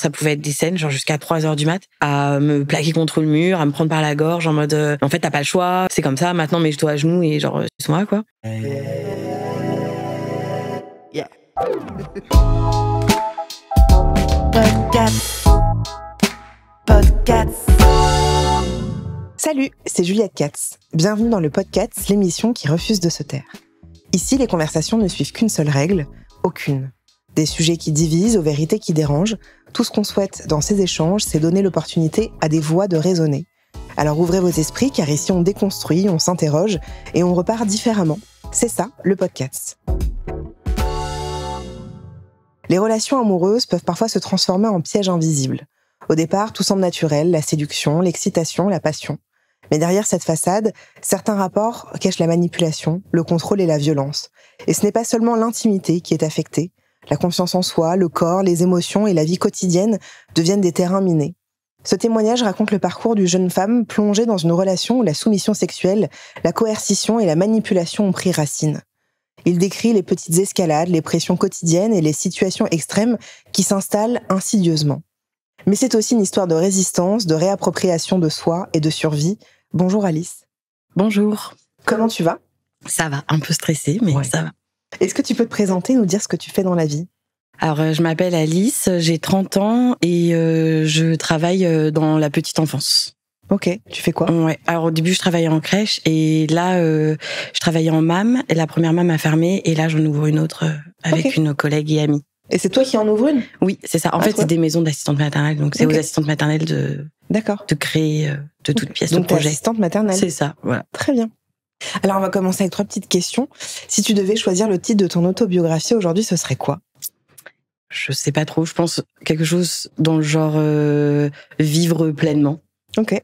Ça pouvait être des scènes, genre jusqu'à 3h du mat, à me plaquer contre le mur, à me prendre par la gorge en mode en fait, t'as pas le choix, c'est comme ça, maintenant mets-toi à genoux et genre, c'est moi, quoi. Yeah. Podcast. Salut, c'est Juliette Katz. Bienvenue dans le podcast, l'émission qui refuse de se taire. Ici, les conversations ne suivent qu'une seule règle, aucune. Des sujets qui divisent aux vérités qui dérangent. Tout ce qu'on souhaite dans ces échanges, c'est donner l'opportunité à des voix de raisonner. Alors ouvrez vos esprits, car ici on déconstruit, on s'interroge et on repart différemment. C'est ça, le podcast. Les relations amoureuses peuvent parfois se transformer en pièges invisibles. Au départ, tout semble naturel, la séduction, l'excitation, la passion. Mais derrière cette façade, certains rapports cachent la manipulation, le contrôle et la violence. Et ce n'est pas seulement l'intimité qui est affectée. La confiance en soi, le corps, les émotions et la vie quotidienne deviennent des terrains minés. Ce témoignage raconte le parcours d'une jeune femme plongée dans une relation où la soumission sexuelle, la coercition et la manipulation ont pris racine. Il décrit les petites escalades, les pressions quotidiennes et les situations extrêmes qui s'installent insidieusement. Mais c'est aussi une histoire de résistance, de réappropriation de soi et de survie. Bonjour Alice. Bonjour. Comment tu vas ? Ça va, un peu stressée, mais ça va. Est-ce que tu peux te présenter, nous dire ce que tu fais dans la vie ? Alors, je m'appelle Alice, j'ai 30 ans et je travaille dans la petite enfance. Ok, tu fais quoi ? Ouais. Alors au début, je travaillais en crèche et là, je travaillais en MAM. Et la première MAM a fermé et là, j'en ouvre une autre avec une collègue et amie. Et c'est toi qui en ouvres une ? Oui, c'est ça. En fait, c'est des maisons d'assistantes maternelles. Donc, c'est aux assistantes maternelles de créer de toutes pièces le projet. Donc, assistante maternelle. C'est ça, voilà. Très bien. Alors, on va commencer avec 3 petites questions. Si tu devais choisir le titre de ton autobiographie aujourd'hui, ce serait quoi ? Je sais pas trop. Je pense quelque chose dans le genre vivre pleinement. Ok.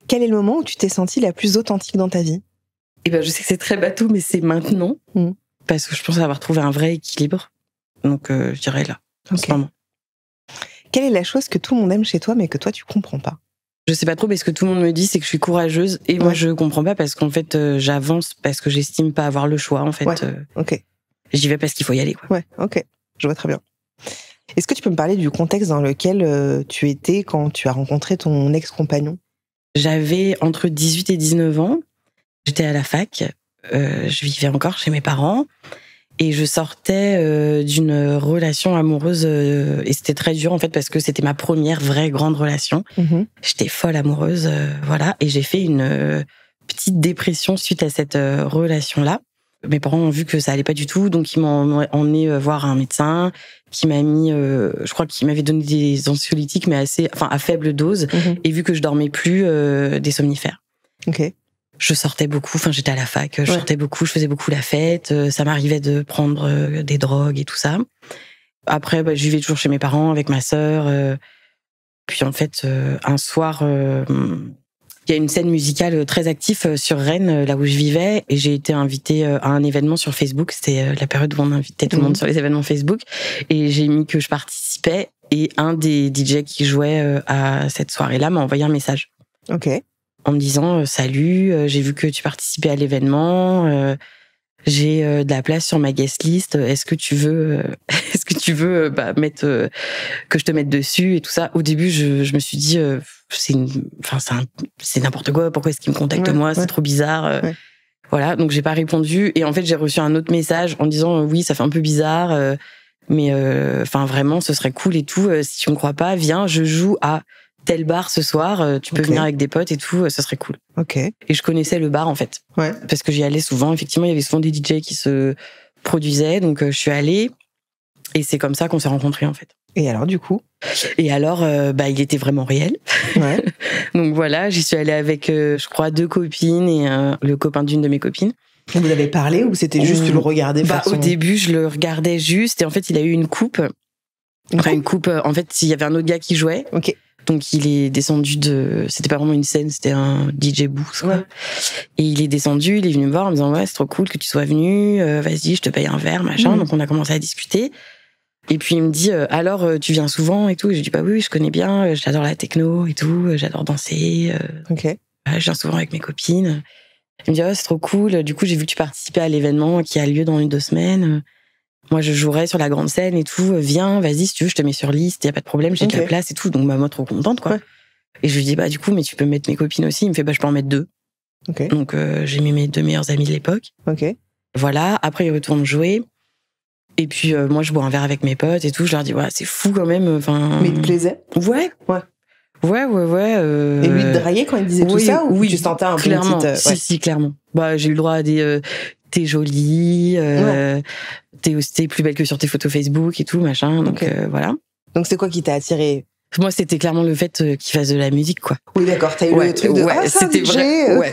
Quel est le moment où tu t'es sentie la plus authentique dans ta vie ? Eh ben, je sais que c'est très bateau, mais c'est maintenant. Parce que je pense avoir trouvé un vrai équilibre. Donc, je dirais là, en ce moment. Quelle est la chose que tout le monde aime chez toi, mais que toi, tu comprends pas ? Je sais pas trop, mais ce que tout le monde me dit, c'est que je suis courageuse. Et moi, je comprends pas parce qu'en fait, j'avance parce que j'estime pas avoir le choix, en fait. Ok. J'y vais parce qu'il faut y aller, quoi. Ouais, ok. Je vois très bien. Est-ce que tu peux me parler du contexte dans lequel tu étais quand tu as rencontré ton ex-compagnon ? J'avais entre 18 et 19 ans. J'étais à la fac. Je vivais encore chez mes parents. Et je sortais d'une relation amoureuse. Et c'était très dur, en fait, parce que c'était ma première vraie grande relation. J'étais folle amoureuse, voilà. Et j'ai fait une petite dépression suite à cette relation-là. Mes parents ont vu que ça allait pas du tout, donc ils m'ont emmené voir un médecin qui m'a mis, je crois qu'il m'avait donné des anxiolytiques, mais à faible dose. Et vu que je dormais plus, des somnifères. Ok. Je sortais beaucoup, j'étais à la fac, je sortais beaucoup, je faisais beaucoup la fête, ça m'arrivait de prendre des drogues et tout ça. Après, je vivais toujours chez mes parents avec ma sœur. Puis en fait, un soir, il y a une scène musicale très active sur Rennes, là où je vivais, et j'ai été invitée à un événement sur Facebook. C'était la période où on invitait tout le monde sur les événements Facebook, et j'ai mis que je participais, et un des DJ qui jouait à cette soirée-là m'a envoyé un message. Ok. En me disant salut, j'ai vu que tu participais à l'événement, j'ai de la place sur ma guest list, est-ce que tu veux mettre que je te mette dessus et tout ça. Au début, je me suis dit c'est n'importe quoi, pourquoi est-ce qu'il me contacte moi, c'est trop bizarre. Voilà, donc j'ai pas répondu et en fait, j'ai reçu un autre message en disant oui, ça fait un peu bizarre mais vraiment ce serait cool et tout, si tu me crois pas, viens, je joue à tel bar ce soir, tu peux venir avec des potes et tout, ça serait cool. Ok. Et je connaissais le bar, en fait. Ouais. Parce que j'y allais souvent. Effectivement, il y avait souvent des DJ qui se produisaient, donc je suis allée. Et c'est comme ça qu'on s'est rencontrés, en fait. Et alors, du coup ? Et alors, il était vraiment réel. Ouais. Donc voilà, j'y suis allée avec, je crois, 2 copines et le copain d'une de mes copines. Vous avez parlé ou c'était juste tu le regardais Au début, je le regardais juste. Et en fait, il a eu une coupe. Une coupe, en fait, il y avait un autre gars qui jouait. Ok. Donc il est descendu c'était pas vraiment une scène, c'était un DJ booth, quoi. Et il est descendu, il est venu me voir en me disant ouais, c'est trop cool que tu sois venu, vas-y, je te paye un verre, machin. Donc on a commencé à discuter. Et puis il me dit alors tu viens souvent et tout. Et j'ai dit bah oui, je connais bien, j'adore la techno et tout, j'adore danser. Ok. Je viens souvent avec mes copines. Il me dit ouais, c'est trop cool. Du coup, j'ai vu que tu participais à l'événement qui a lieu dans 1-2 semaines. Moi, je jouerais sur la grande scène et tout. Viens, vas-y, si tu veux, je te mets sur liste, y a pas de problème, j'ai de la place et tout. Donc, moi, trop contente, quoi. Ouais. Et je lui dis, du coup, mais tu peux mettre mes copines aussi. Il me fait, je peux en mettre 2. Okay. Donc, j'ai mis mes 2 meilleures amies de l'époque. Okay. Voilà. Après, il retourne jouer. Et puis, moi, je bois un verre avec mes potes et tout. Je leur dis, c'est fou quand même. Mais il te plaisait? Ouais. Et lui, il te draguait quand il disait tout ça? Ou tu sentais un peu clairement. Une petite... Si, clairement. J'ai eu le droit à des... t'es jolie, t'es plus belle que sur tes photos Facebook et tout, machin. Donc, voilà. Donc, c'est quoi qui t'a attiré? Moi, c'était clairement le fait qu'il fasse de la musique, quoi. Oui, d'accord. T'as eu le truc de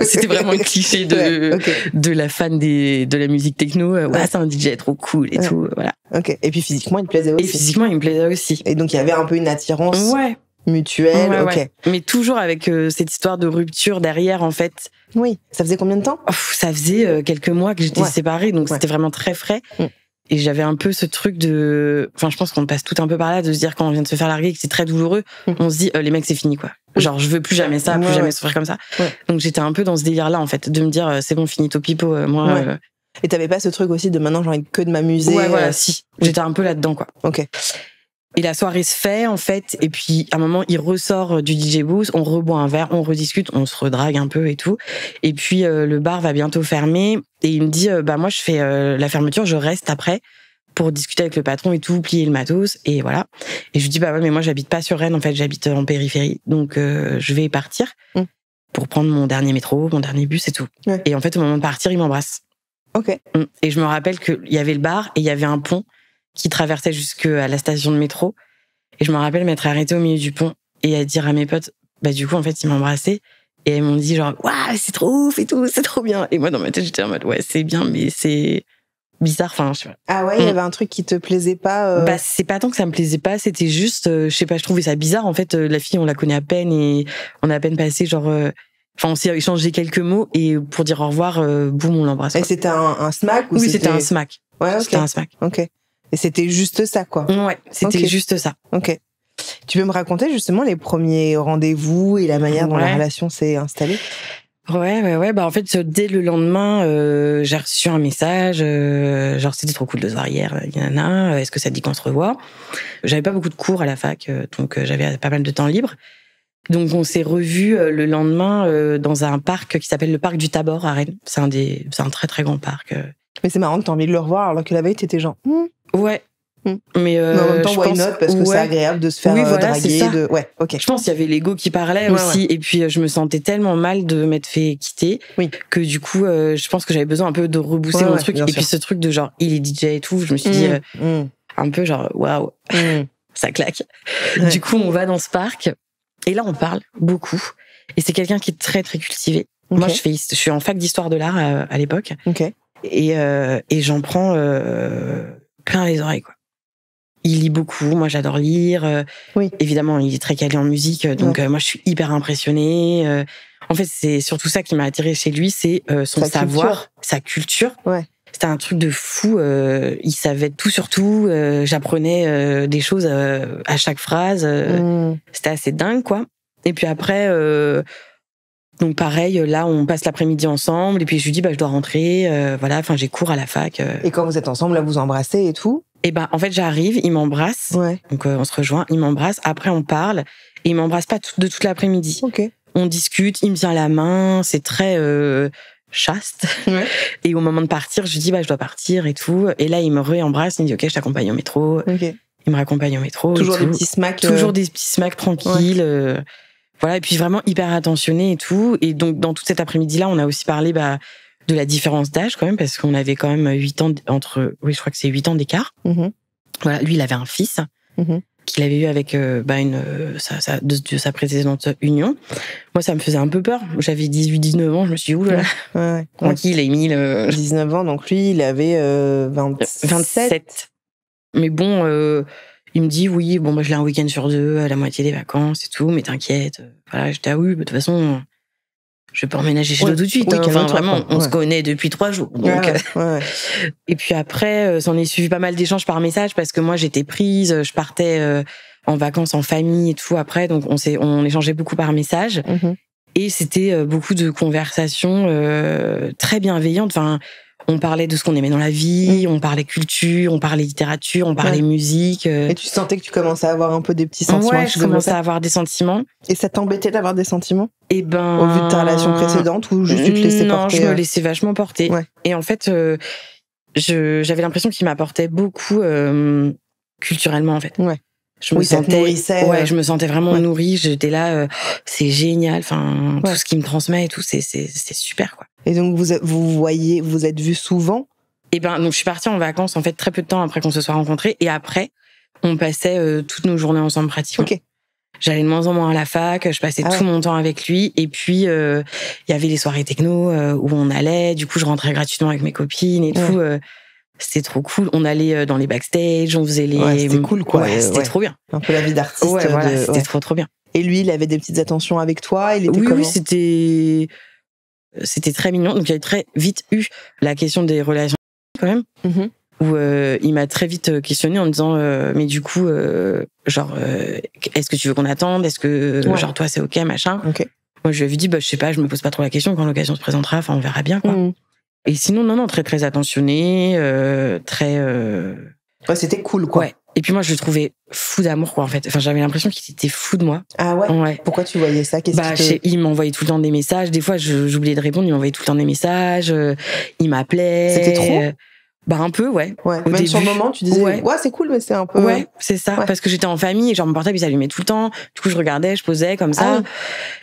c'était vraiment le cliché de la fan de la musique techno. C'est un DJ trop cool et tout, voilà. Ok. Et puis physiquement, il te plaisait aussi. Et donc, il y avait un peu une attirance mutuelle. Ok. Mais toujours avec cette histoire de rupture derrière, en fait. Oui. Ça faisait combien de temps? Ça faisait quelques mois que j'étais séparée, donc c'était vraiment très frais. Et j'avais un peu ce truc de... Enfin, je pense qu'on passe tout un peu par là, de se dire quand on vient de se faire larguer, que c'est très douloureux, on se dit, les mecs, c'est fini, quoi. Genre, je veux plus jamais ça, plus jamais souffrir comme ça. Donc, j'étais un peu dans ce délire-là, en fait, de me dire, c'est bon, finito pipo, moi... Et t'avais pas ce truc aussi de maintenant, j'ai envie que de m'amuser? Ouais, voilà, si. J'étais un peu là-dedans, quoi. Ok. Et la soirée se fait, en fait, et puis à un moment, il ressort du DJ booth, on reboit un verre, on rediscute, on se redrague un peu et tout. Et puis le bar va bientôt fermer, et il me dit, moi je fais la fermeture, je reste après pour discuter avec le patron et tout, plier le matos, et voilà. Et je lui dis, mais moi j'habite pas sur Rennes, en fait, j'habite en périphérie, donc je vais partir pour prendre mon dernier métro, mon dernier bus et tout. Ouais. Et en fait, au moment de partir, il m'embrasse. Ok. Et je me rappelle qu'il y avait le bar et il y avait un pont qui traversait jusqu'à la station de métro. Et je me rappelle m'être arrêtée au milieu du pont et à dire à mes potes, du coup, en fait, ils m'embrassaient. Et elles m'ont dit genre, waouh, c'est trop ouf et tout, c'est trop bien. Et moi, dans ma tête, j'étais en mode, c'est bien, mais c'est bizarre. Enfin, je sais pas. Ah ouais, il y avait un truc qui te plaisait pas c'est pas tant que ça me plaisait pas, c'était juste, je sais pas, je trouvais ça bizarre. En fait, la fille, on la connaît à peine et on a à peine passé genre... on s'est échangé quelques mots et pour dire au revoir, boum, on l'embrasse. Et c'était un smack ou Oui, c'était un smack. Ouais, ok. C'était un smack. Ok. Et c'était juste ça, quoi. Ouais, c'était juste ça. Ok. Tu peux me raconter justement les premiers rendez-vous et la manière dont la relation s'est installée? Ouais. En fait, dès le lendemain, j'ai reçu un message, genre c'était trop cool de se voir hier, est-ce que ça te dit qu'on se revoit? J'avais pas beaucoup de cours à la fac, donc j'avais pas mal de temps libre. Donc on s'est revus le lendemain dans un parc qui s'appelle le parc du Tabor à Rennes. C'est un très très grand parc. Mais c'est marrant que t'as envie de le revoir alors que la veille t'étais genre. Ouais. Mais en même temps, why not? Parce que c'est agréable de se faire draguer. Ouais, ok. Je pense qu'il y avait l'ego qui parlait aussi. Et puis, je me sentais tellement mal de m'être fait quitter que du coup, je pense que j'avais besoin un peu de rebousser mon truc. Et puis, ce truc de genre, il est DJ et tout, je me suis dit un peu genre, waouh, ça claque. Du coup, on va dans ce parc. Et là, on parle beaucoup. Et c'est quelqu'un qui est très, très cultivé. Okay. Moi, je suis en fac d'histoire de l'art à l'époque. Okay. Et j'en prends plein les oreilles, quoi. Il lit beaucoup, moi j'adore lire. Évidemment, il est très calé en musique, donc moi je suis hyper impressionnée. En fait, c'est surtout ça qui m'a attirée chez lui, c'est son savoir, sa culture. Ouais. C'était un truc de fou. Il savait tout sur tout. J'apprenais des choses à chaque phrase. C'était assez dingue, quoi. Et puis après, donc pareil, là on passe l'après-midi ensemble. Et puis je lui dis, je dois rentrer. Voilà, enfin j'ai cours à la fac. Et quand vous êtes ensemble, là vous embrassez et tout? Et en fait, j'arrive, il m'embrasse. Ouais. Donc, on se rejoint, il m'embrasse. Après, on parle. Et il m'embrasse pas de toute l'après-midi. Okay. On discute, il me tient la main. C'est très chaste. Ouais. Et au moment de partir, je lui dis, je dois partir et tout. Et là, il me réembrasse. Il me dit, ok, je t'accompagne au métro. Okay. Il me raccompagne au métro. Toujours des petits smacks. Toujours des petits smacks tranquilles. Ouais. Voilà. Et puis, vraiment hyper attentionné et tout. Et donc, dans toute cet après-midi-là, on a aussi parlé, de la différence d'âge quand même, parce qu'on avait quand même 8 ans je crois que c'est 8 ans d'écart. Voilà, lui, il avait un fils qu'il avait eu avec de sa précédente union. Moi, ça me faisait un peu peur. J'avais 18-19 ans, je me suis dit, oulala, tranquille, Émile. 19 ans, donc lui, il avait 27. Mais bon, il me dit, oui, je l'ai un week-end sur 2, à la moitié des vacances et tout, mais t'inquiète. Voilà, j'étais, oui, de toute façon... Je vais pas emménager chez toi tout de suite. Enfin, vraiment, on se connaît depuis 3 jours. Donc, Et puis après, s'en est suivi pas mal d'échanges par message parce que moi, j'étais prise, je partais en vacances en famille et tout après. Donc, on échangeait beaucoup par message. Et c'était beaucoup de conversations très bienveillantes. Enfin, On parlait de ce qu'on aimait dans la vie, on parlait culture, on parlait littérature, on parlait musique. Et tu sentais que tu commençais à avoir un peu des petits sentiments? Ouais, je commençais à avoir des sentiments. Et ça t'embêtait d'avoir des sentiments? Et ben, au vu de ta relation précédente, ou juste tu te laissais porter? Non, je me laissais vachement porter. Ouais. Et en fait, j'avais l'impression qu'il m'apportait beaucoup culturellement, en fait. Ouais. Je me sentais vraiment nourrie. J'étais là, c'est génial. Enfin, tout ce qu'il me transmet et tout, c'est super, quoi. Et donc vous êtes vus souvent? Et ben, donc je suis partie en vacances en fait très peu de temps après qu'on se soit rencontrés. Et après, on passait toutes nos journées ensemble pratiquement. Okay. J'allais de moins en moins à la fac. Je passais tout mon temps avec lui. Et puis il y avait les soirées techno où on allait. Du coup, je rentrais gratuitement avec mes copines et tout. C'était trop cool. On allait dans les backstage, on faisait les... Ouais, c'était cool, quoi. Ouais, c'était trop bien. Un peu la vie d'artiste. Ouais, voilà, c'était trop bien. Et lui, il avait des petites attentions avec toi? Il était comment? Oui, c'était très mignon. Donc, il y a très vite eu la question des relations, quand même. Mm-hmm. Où il m'a très vite questionné en me disant mais du coup, est-ce que tu veux qu'on attende? Est-ce que, genre, toi, c'est OK, machin? Okay. Moi, je lui ai dit, je sais pas, je me pose pas trop la question. Quand l'occasion se présentera, enfin, on verra bien, quoi. Mm. Et sinon, non, très, très attentionné, très... Ouais, c'était cool, quoi. Ouais. Et puis moi, je le trouvais fou d'amour, quoi, en fait. Enfin, j'avais l'impression qu'il était fou de moi. Ah ouais? Pourquoi tu voyais ça? Il m'envoyait tout le temps des messages. Des fois, j'oubliais de répondre, il m'envoyait tout le temps des messages. Il m'appelait. C'était trop? Un peu, ouais. Même début, sur le moment, tu disais, ouais, c'est cool, mais c'est un peu... Ouais, c'est ça. Ouais. Parce que j'étais en famille et genre mon portable, il s'allumait tout le temps. Du coup, je regardais, je posais comme ça.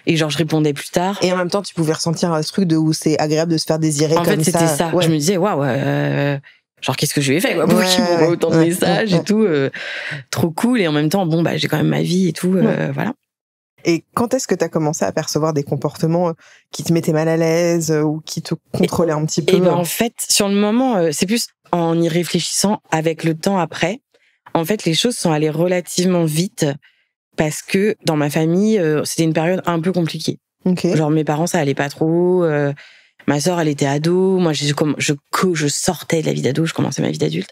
Et genre, je répondais plus tard. Et en même temps, tu pouvais ressentir ce truc de où c'est agréable de se faire désirer comme ça. En fait, c'était ça. Ouais. Je me disais, waouh, genre, qu'est-ce que je lui ai fait, quoi, pour qu'il m'envoie autant de messages et tout. Trop cool. Et en même temps, j'ai quand même ma vie et tout. Voilà. Et quand est-ce que tu as commencé à percevoir des comportements qui te mettaient mal à l'aise ou qui te contrôlaient un petit peu? Et en fait, sur le moment, c'est plus en y réfléchissant avec le temps après. En fait, les choses sont allées relativement vite parce que dans ma famille, c'était une période un peu compliquée. Okay. Genre mes parents, ça allait pas trop. Ma sœur, elle était ado. Moi, je sortais de la vie d'ado, je commençais ma vie d'adulte.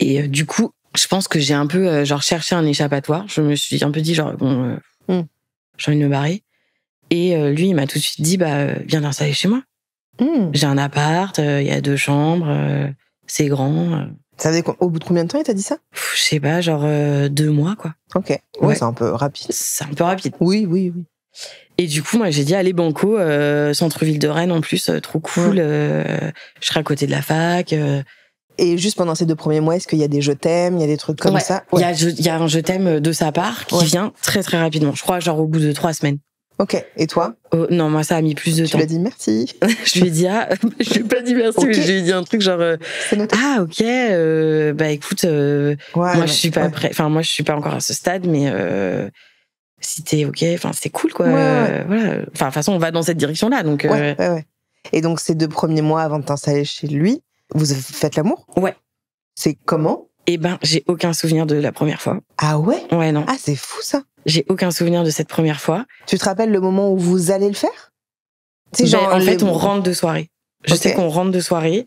Et du coup, je pense que j'ai un peu cherché un échappatoire. Je me suis un peu dit j'ai envie de me barrer. Et lui, il m'a tout de suite dit viens t'installer chez moi. J'ai un appart, il y a 2 chambres, c'est grand. Ça faisait au bout de combien de temps il t'a dit ça? Je sais pas, 2 mois, quoi. Ok. Ouais, c'est un peu rapide. C'est un peu rapide. Oui. Et du coup, moi, j'ai dit, allez, banco, centre-ville de Rennes, en plus, trop cool. Je serai à côté de la fac. Et juste pendant ces 2 premiers mois, est-ce qu'il y a des je t'aime, il y a des trucs comme ça? Il y a un je t'aime de sa part qui vient très, très rapidement. Je crois, au bout de 3 semaines. Ok. Et toi? Non, moi, ça a mis plus de temps. Tu lui as dit merci? Je lui ai dit, je lui ai pas dit merci, mais je lui ai dit un truc genre, ok, écoute, moi, je suis pas prêt. Enfin, moi, je suis pas encore à ce stade, mais si t'es ok, enfin, c'est cool, quoi. Voilà. Enfin, de toute façon, on va dans cette direction-là, donc. Ouais. Et donc, ces 2 premiers mois avant de t'installer chez lui, vous faites l'amour? Ouais. C'est comment? J'ai aucun souvenir de la première fois. Ah ouais? Ouais, non. Ah, c'est fou, ça. J'ai aucun souvenir de cette première fois. Tu te rappelles le moment où vous allez le faire? En fait, on rentre de soirée. Je sais qu'on rentre de soirée.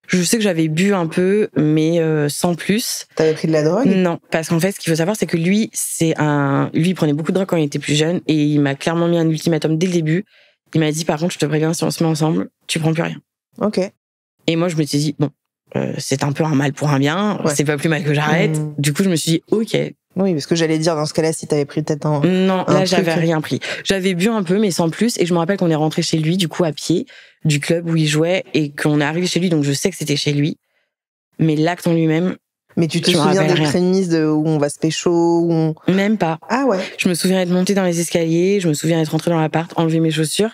Je sais que j'avais bu un peu, mais sans plus. T'avais pris de la drogue? Non, parce qu'en fait, ce qu'il faut savoir, c'est que lui, il prenait beaucoup de drogue quand il était plus jeune, et il m'a clairement mis un ultimatum dès le début. Il m'a dit, par contre, je te préviens, si on se met ensemble, tu prends plus rien. Ok. Et moi, je me suis dit, bon, c'est un peu un mal pour un bien, c'est pas plus mal que j'arrête. Du coup, je me suis dit, ok. Oui, parce que j'allais dire, dans ce cas-là, si t'avais pris peut-être un... Non, là, j'avais rien pris. J'avais bu un peu, mais sans plus. Et je me rappelle qu'on est rentré chez lui, du coup, à pied, du club où il jouait, et qu'on est arrivé chez lui, donc je sais que c'était chez lui. Mais l'acte en lui-même... Mais tu te souviens des prémices où on va se pécho, Même pas. Ah ouais. Je me souviens d'être montée dans les escaliers, je me souviens d'être rentrée dans l'appart, enlever mes chaussures,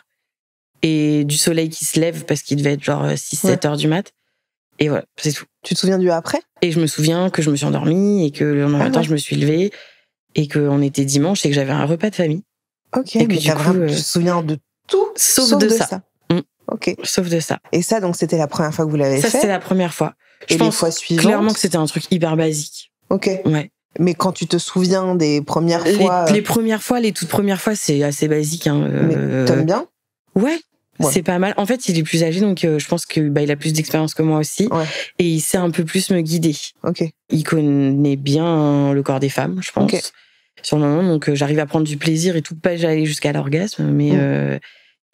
et du soleil qui se lève, parce qu'il devait être 6-7 heures du mat. Et voilà, c'est tout. Tu te souviens du après? Et je me souviens que je me suis endormie et que le lendemain matin, je me suis levée et qu'on était dimanche et que j'avais un repas de famille. Ok, et que tu te souviens de tout sauf de ça. Ok. Sauf de ça. Et ça, donc, c'était la première fois que vous l'avez fait? Ça, c'était la première fois. Et les fois suivantes? Clairement que c'était un truc hyper basique. Ok. Ouais. Mais quand tu te souviens des premières fois... Les premières fois, les toutes premières fois, c'est assez basique. Mais t'aimes bien? Ouais. C'est pas mal. En fait, il est plus âgé, donc je pense que il a plus d'expérience que moi aussi, et il sait un peu plus me guider. Ok. Il connaît bien le corps des femmes, je pense, sur le moment, donc j'arrive à prendre du plaisir et tout, pas aller jusqu'à l'orgasme, mais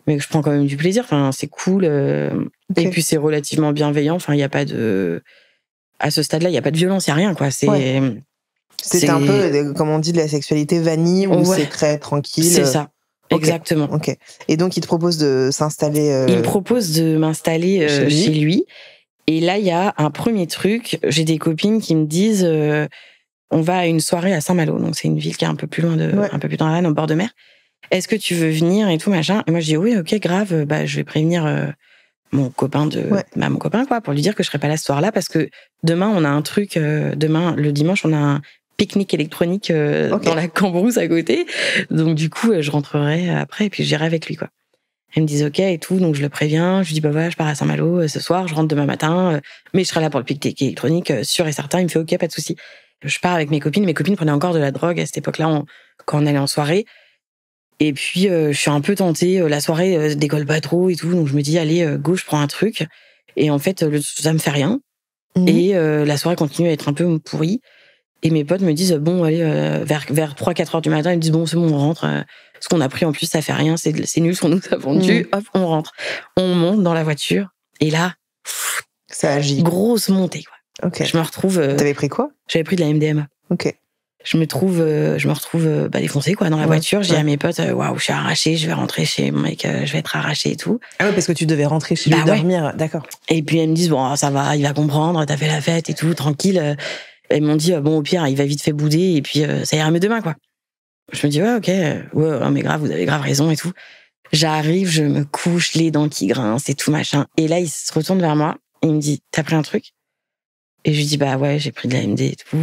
mais je prends quand même du plaisir. Enfin, c'est cool. Et puis, c'est relativement bienveillant. Enfin, il n'y a pas de... À ce stade-là, il n'y a pas de violence, il n'y a rien, quoi. C'est un peu, comme on dit, de la sexualité vanille, où c'est très tranquille. C'est ça. Exactement. Ok. Et donc, il te propose de s'installer... Il me propose de m'installer chez lui. Et là, il y a un premier truc. J'ai des copines qui me disent on va à une soirée à Saint-Malo. Donc, c'est une ville qui est un peu plus loin un peu plus dans la Rennes, au bord de mer. Est-ce que tu veux venir et tout, machin? Et moi, je dis oui, ok, grave. Bah, je vais prévenir mon copain mon copain, quoi, pour lui dire que je serai pas là ce soir-là parce que demain, on a un truc. Demain, le dimanche, on a un pique-nique électronique dans la Cambrousse à côté. Donc, du coup, je rentrerai après et puis j'irai avec lui, quoi. Elles me disent ok et tout, donc je le préviens. Je lui dis bah voilà, je pars à Saint-Malo ce soir, je rentre demain matin, mais je serai là pour le pique-nique électronique, sûr et certain. Il me fait ok, pas de souci. Je pars avec mes copines. Mes copines prenaient encore de la drogue à cette époque-là, quand on allait en soirée. Et puis je suis un peu tentée. La soirée décolle pas trop et tout, donc je me dis allez, go, je prends un truc. Et en fait, ça me fait rien. Et la soirée continue à être un peu pourrie. Et mes potes me disent bon allez, vers 3-4 heures du matin, ils me disent bon c'est bon, on rentre. Ce qu'on a pris en plus, ça fait rien, c'est nul ce qu'on nous a vendu. Hop, on rentre. On monte dans la voiture. Et là, ça agit. Grosse montée, quoi. Ok. Je me retrouve. T'avais pris quoi? J'avais pris de la MDMA. Ok. Je me retrouve défoncée, quoi, dans la voiture. Je dis à mes potes waouh, je suis arrachée, je vais rentrer chez mon mec, je vais être arrachée et tout. Ah ouais, parce que tu devais rentrer chez lui dormir, d'accord. Et puis elles me disent bon, ça va, il va comprendre, t'as fait la fête et tout, tranquille. Elles m'ont dit bon, au pire, il va vite fait bouder et puis ça ira mieux demain, quoi. Je me dis ouais, ok, ouais, mais grave, vous avez grave raison et tout. J'arrive, je me couche, les dents qui grincent et tout machin. Et là, il se retourne vers moi et il me dit t'as pris un truc? Et je lui dis bah ouais, j'ai pris de la MD et tout.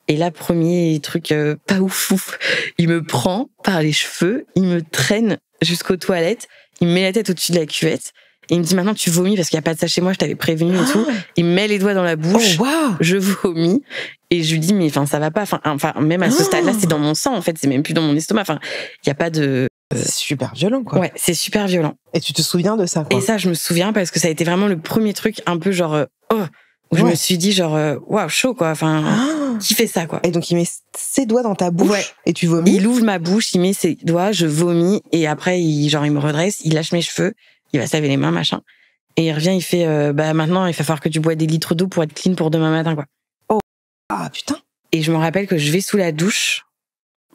Et là, premier truc pas ouf, il me prend par les cheveux, il me traîne jusqu'aux toilettes, il me met la tête au-dessus de la cuvette. Et il me dit maintenant tu vomis parce qu'il y a pas de ça chez moi, je t'avais prévenu et tout. Il me met les doigts dans la bouche, je vomis et je lui dis mais ça va pas. Enfin même à ce stade-là, c'est dans mon sang en fait, c'est même plus dans mon estomac. Enfin, il y a pas de. C'est super violent, quoi. Ouais, c'est super violent. Et tu te souviens de ça, quoi? Et ça, je me souviens parce que ça a été vraiment le premier truc un peu genre où je me suis dit genre waouh, chaud, quoi. Enfin, qui fait ça, quoi. Et donc il met ses doigts dans ta bouche et tu vomis. Il ouvre ma bouche, il met ses doigts, je vomis et après il me redresse, il lâche mes cheveux. Il va se laver les mains, machin. Et il revient, il fait maintenant, il va falloir que tu bois des litres d'eau pour être clean pour demain matin, quoi. Oh, ah putain. Et je me rappelle que je vais sous la douche,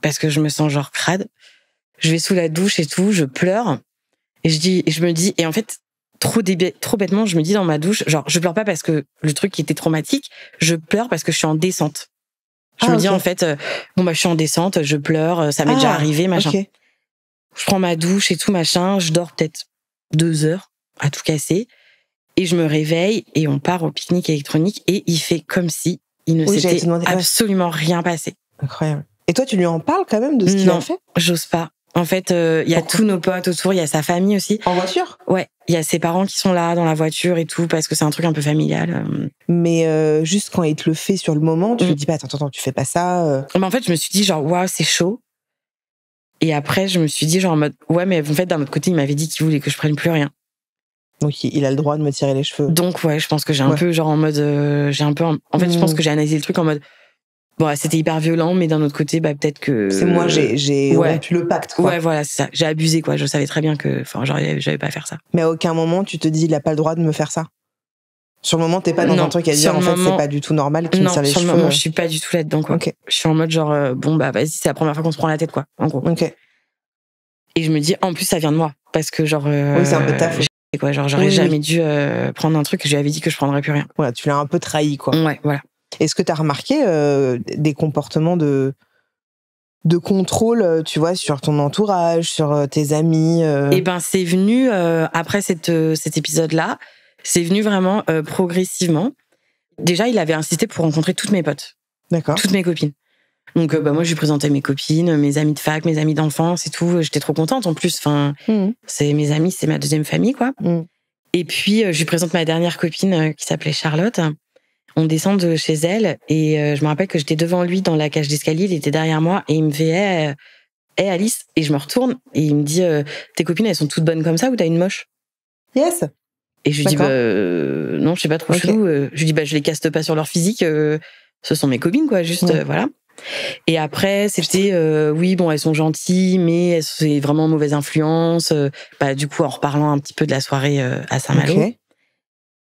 parce que je me sens genre crade. Je vais sous la douche et tout, je pleure. Et je me dis, et en fait, trop bêtement, je me dis dans ma douche, genre, je pleure pas parce que le truc qui était traumatique, je pleure parce que je suis en descente. Je me dis, en fait, je suis en descente, je pleure, ça m'est déjà arrivé, machin. Okay. Je prends ma douche et tout, machin, je dors peut-être 2 heures à tout casser et je me réveille et on part au pique-nique électronique et il fait comme si il ne s'était absolument rien passé. Incroyable. Et toi, tu lui en parles quand même de ce qu'il a fait? J'ose pas. En fait, il y a tous nos potes autour, il y a sa famille aussi. En voiture? Ouais, il y a ses parents qui sont là dans la voiture et tout parce que c'est un truc un peu familial. Mais juste quand il te le fait sur le moment, tu lui dis pas attends, tu fais pas ça. Mais en fait, je me suis dit genre waouh, c'est chaud. Et après, je me suis dit genre en mode ouais, mais en fait d'un autre côté, il m'avait dit qu'il voulait que je prenne plus rien. Donc il a le droit de me tirer les cheveux. Donc ouais, je pense que j'ai un peu genre en mode en fait, je pense que j'ai analysé le truc en mode bon, c'était hyper violent, mais d'un autre côté, peut-être que c'est moi j'ai rompu le pacte, quoi. Ouais, voilà, c'est ça. J'ai abusé, quoi. Je savais très bien que j'avais pas à faire ça. Mais à aucun moment tu te dis il a pas le droit de me faire ça. Sur le moment, t'es pas dans un truc à dire en fait c'est pas du tout normal qu'il me tire les cheveux. Non, sur le moment, je suis pas du tout là-dedans, quoi. Okay. Je suis en mode genre vas-y, c'est la première fois qu'on se prend la tête, quoi, en gros. OK. Et je me dis en plus ça vient de moi parce que genre oui, c'est un peu ta faute. Quoi, genre j'aurais jamais dû prendre un truc que je lui avais dit que je prendrais plus rien. Voilà, tu l'as un peu trahi, quoi. Ouais, voilà. Est-ce que t'as remarqué des comportements de contrôle, tu vois, sur ton entourage, sur tes amis Eh ben, c'est venu après cet épisode-là. C'est venu vraiment progressivement. Déjà, il avait insisté pour rencontrer toutes mes potes. D'accord. Toutes mes copines. Donc, moi, je lui présentais mes copines, mes amis de fac, mes amis d'enfance et tout. J'étais trop contente en plus. Enfin, c'est mes amis, c'est ma deuxième famille, quoi. Et puis, je lui présente ma dernière copine qui s'appelait Charlotte. On descend de chez elle et je me rappelle que j'étais devant lui dans la cage d'escalier, il était derrière moi et il me fait hey Alice, et je me retourne et il me dit tes copines elles sont toutes bonnes comme ça ou t'as une moche? Yes. Et je lui dis non, je sais pas, trop chelou. Je lui dis je les caste pas sur leur physique, ce sont mes copines, quoi, juste voilà. Et après, c'était oui, bon, elles sont gentilles, mais c'est vraiment mauvaise influence. Du coup, en reparlant un petit peu de la soirée à Saint-Malo. Ok.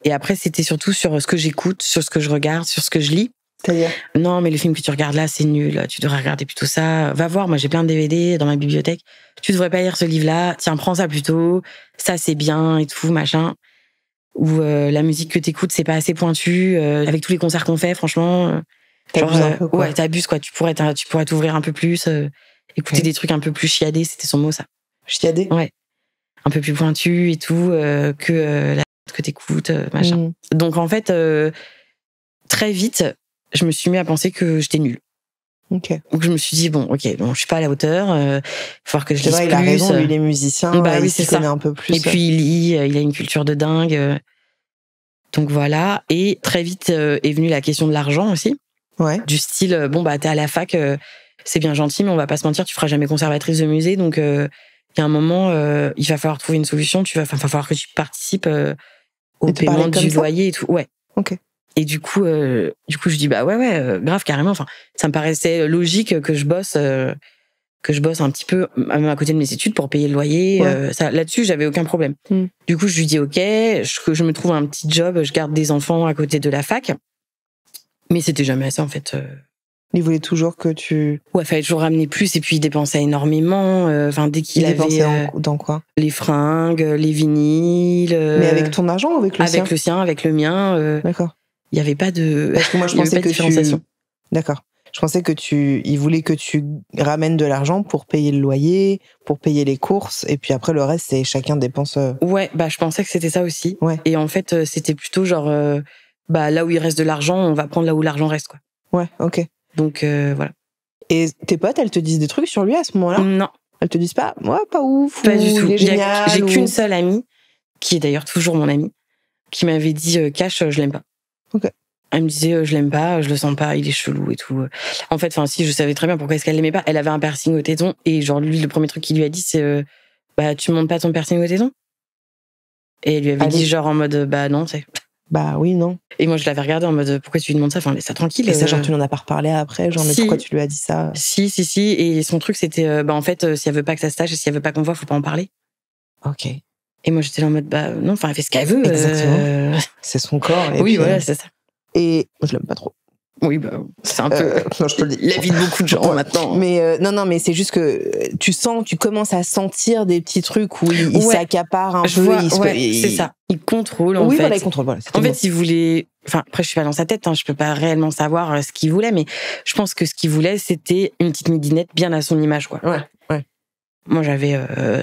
Et après, c'était surtout sur ce que j'écoute, sur ce que je regarde, sur ce que je lis. C'est-à-dire? Non, mais le film que tu regardes là, c'est nul. Tu devrais regarder plutôt ça. Va voir, moi j'ai plein de DVD dans ma bibliothèque. Tu devrais pas lire ce livre-là. Tiens, prends ça plutôt. Ça, c'est bien et tout, machin. Ou la musique que t'écoutes, c'est pas assez pointu. Avec tous les concerts qu'on fait, franchement... T'abuses un peu, quoi. Ouais, t'abuses, quoi. Tu pourrais t'ouvrir un peu plus, écouter des trucs un peu plus chiadés, c'était son mot, ça. Chiadé? Ouais. Un peu plus pointu et tout, que la que t'écoutes, machin. Donc, en fait, très vite, je me suis mis à penser que j'étais nulle. Ok. Donc, je me suis dit, bon, ok, bon, je suis pas à la hauteur, il va falloir que je lise plus. Il a raison, lui, il est musicien, oui, il s'y connaît un peu plus. Et puis, il lit, il a une culture de dingue. Donc, voilà. Et très vite est venue la question de l'argent aussi. Ouais. Du style, t'es à la fac, c'est bien gentil, mais on va pas se mentir, tu feras jamais conservatrice de musée, donc il y a un moment, il va falloir trouver une solution, il va falloir que tu participes au paiement du loyer et tout. Ouais. Ok. Et du coup, je dis, ouais, grave, carrément. Enfin, ça me paraissait logique que je bosse un petit peu, même à côté de mes études, pour payer le loyer. Ouais. Là-dessus, j'avais aucun problème. Du coup, je lui dis, ok, que je me trouve un petit job, je garde des enfants à côté de la fac. Mais c'était jamais assez, en fait. Il voulait toujours que tu... Ouais, fallait toujours ramener plus, et puis il dépensait énormément. Dès qu'il avait... Il dépensait dans quoi? Les fringues, les vinyles... Mais avec ton argent ou avec le sien? Avec le sien, avec le mien. D'accord. Il n'y avait pas de... Parce que moi, je pensais que tu... D'accord. Je pensais que il voulait que tu ramènes de l'argent pour payer le loyer, pour payer les courses, et puis après, le reste, c'est chacun dépense... Ouais, je pensais que c'était ça aussi. Ouais. Et en fait, c'était plutôt genre... là où il reste de l'argent, on va prendre là où l'argent reste, quoi. Ouais, ok. Donc, voilà. Et tes potes, elles te disent des trucs sur lui à ce moment-là? Non. Elles te disent pas, ouais, pas ouf, pas du tout. Il est génial, j'ai qu'une seule amie, qui est d'ailleurs toujours mon amie, qui m'avait dit, Cash, je l'aime pas. Ok. Elle me disait, je l'aime pas, je le sens pas, il est chelou et tout. En fait, si, je savais très bien pourquoi est-ce qu'elle l'aimait pas. Elle avait un piercing au téton, et genre, lui, le premier truc qu'il lui a dit, c'est, tu montes pas ton piercing au téton? Et elle lui avait dit, genre, en mode, non, c'est... Bah oui, non. Et moi, je l'avais regardé en mode, pourquoi tu lui demandes ça? Enfin, laisse ça tranquille. Et ça, genre, tu n'en as pas reparlé après? Genre, mais pourquoi tu lui as dit ça? Si. Et son truc, c'était, en fait, si elle veut pas que ça se sache et si elle veut pas qu'on voit, faut pas en parler. Ok. Et moi, j'étais là en mode, non, enfin, elle fait ce qu'elle veut. Exactement. C'est son corps. Et oui, puis, voilà, c'est ça. Et moi, je l'aime pas trop. Oui, c'est un peu non, je te le dis. La vie de beaucoup de gens maintenant. Mais non, mais c'est juste que tu commences à sentir des petits trucs où il s'accapare un peu. C'est ça. Il contrôle, en fait. Oui, voilà, il contrôle. Voilà, en fait, il voulait... Enfin, après, je suis pas dans sa tête, je peux pas réellement savoir ce qu'il voulait, mais je pense que ce qu'il voulait, c'était une petite midinette bien à son image, quoi. Ouais. Moi, j'avais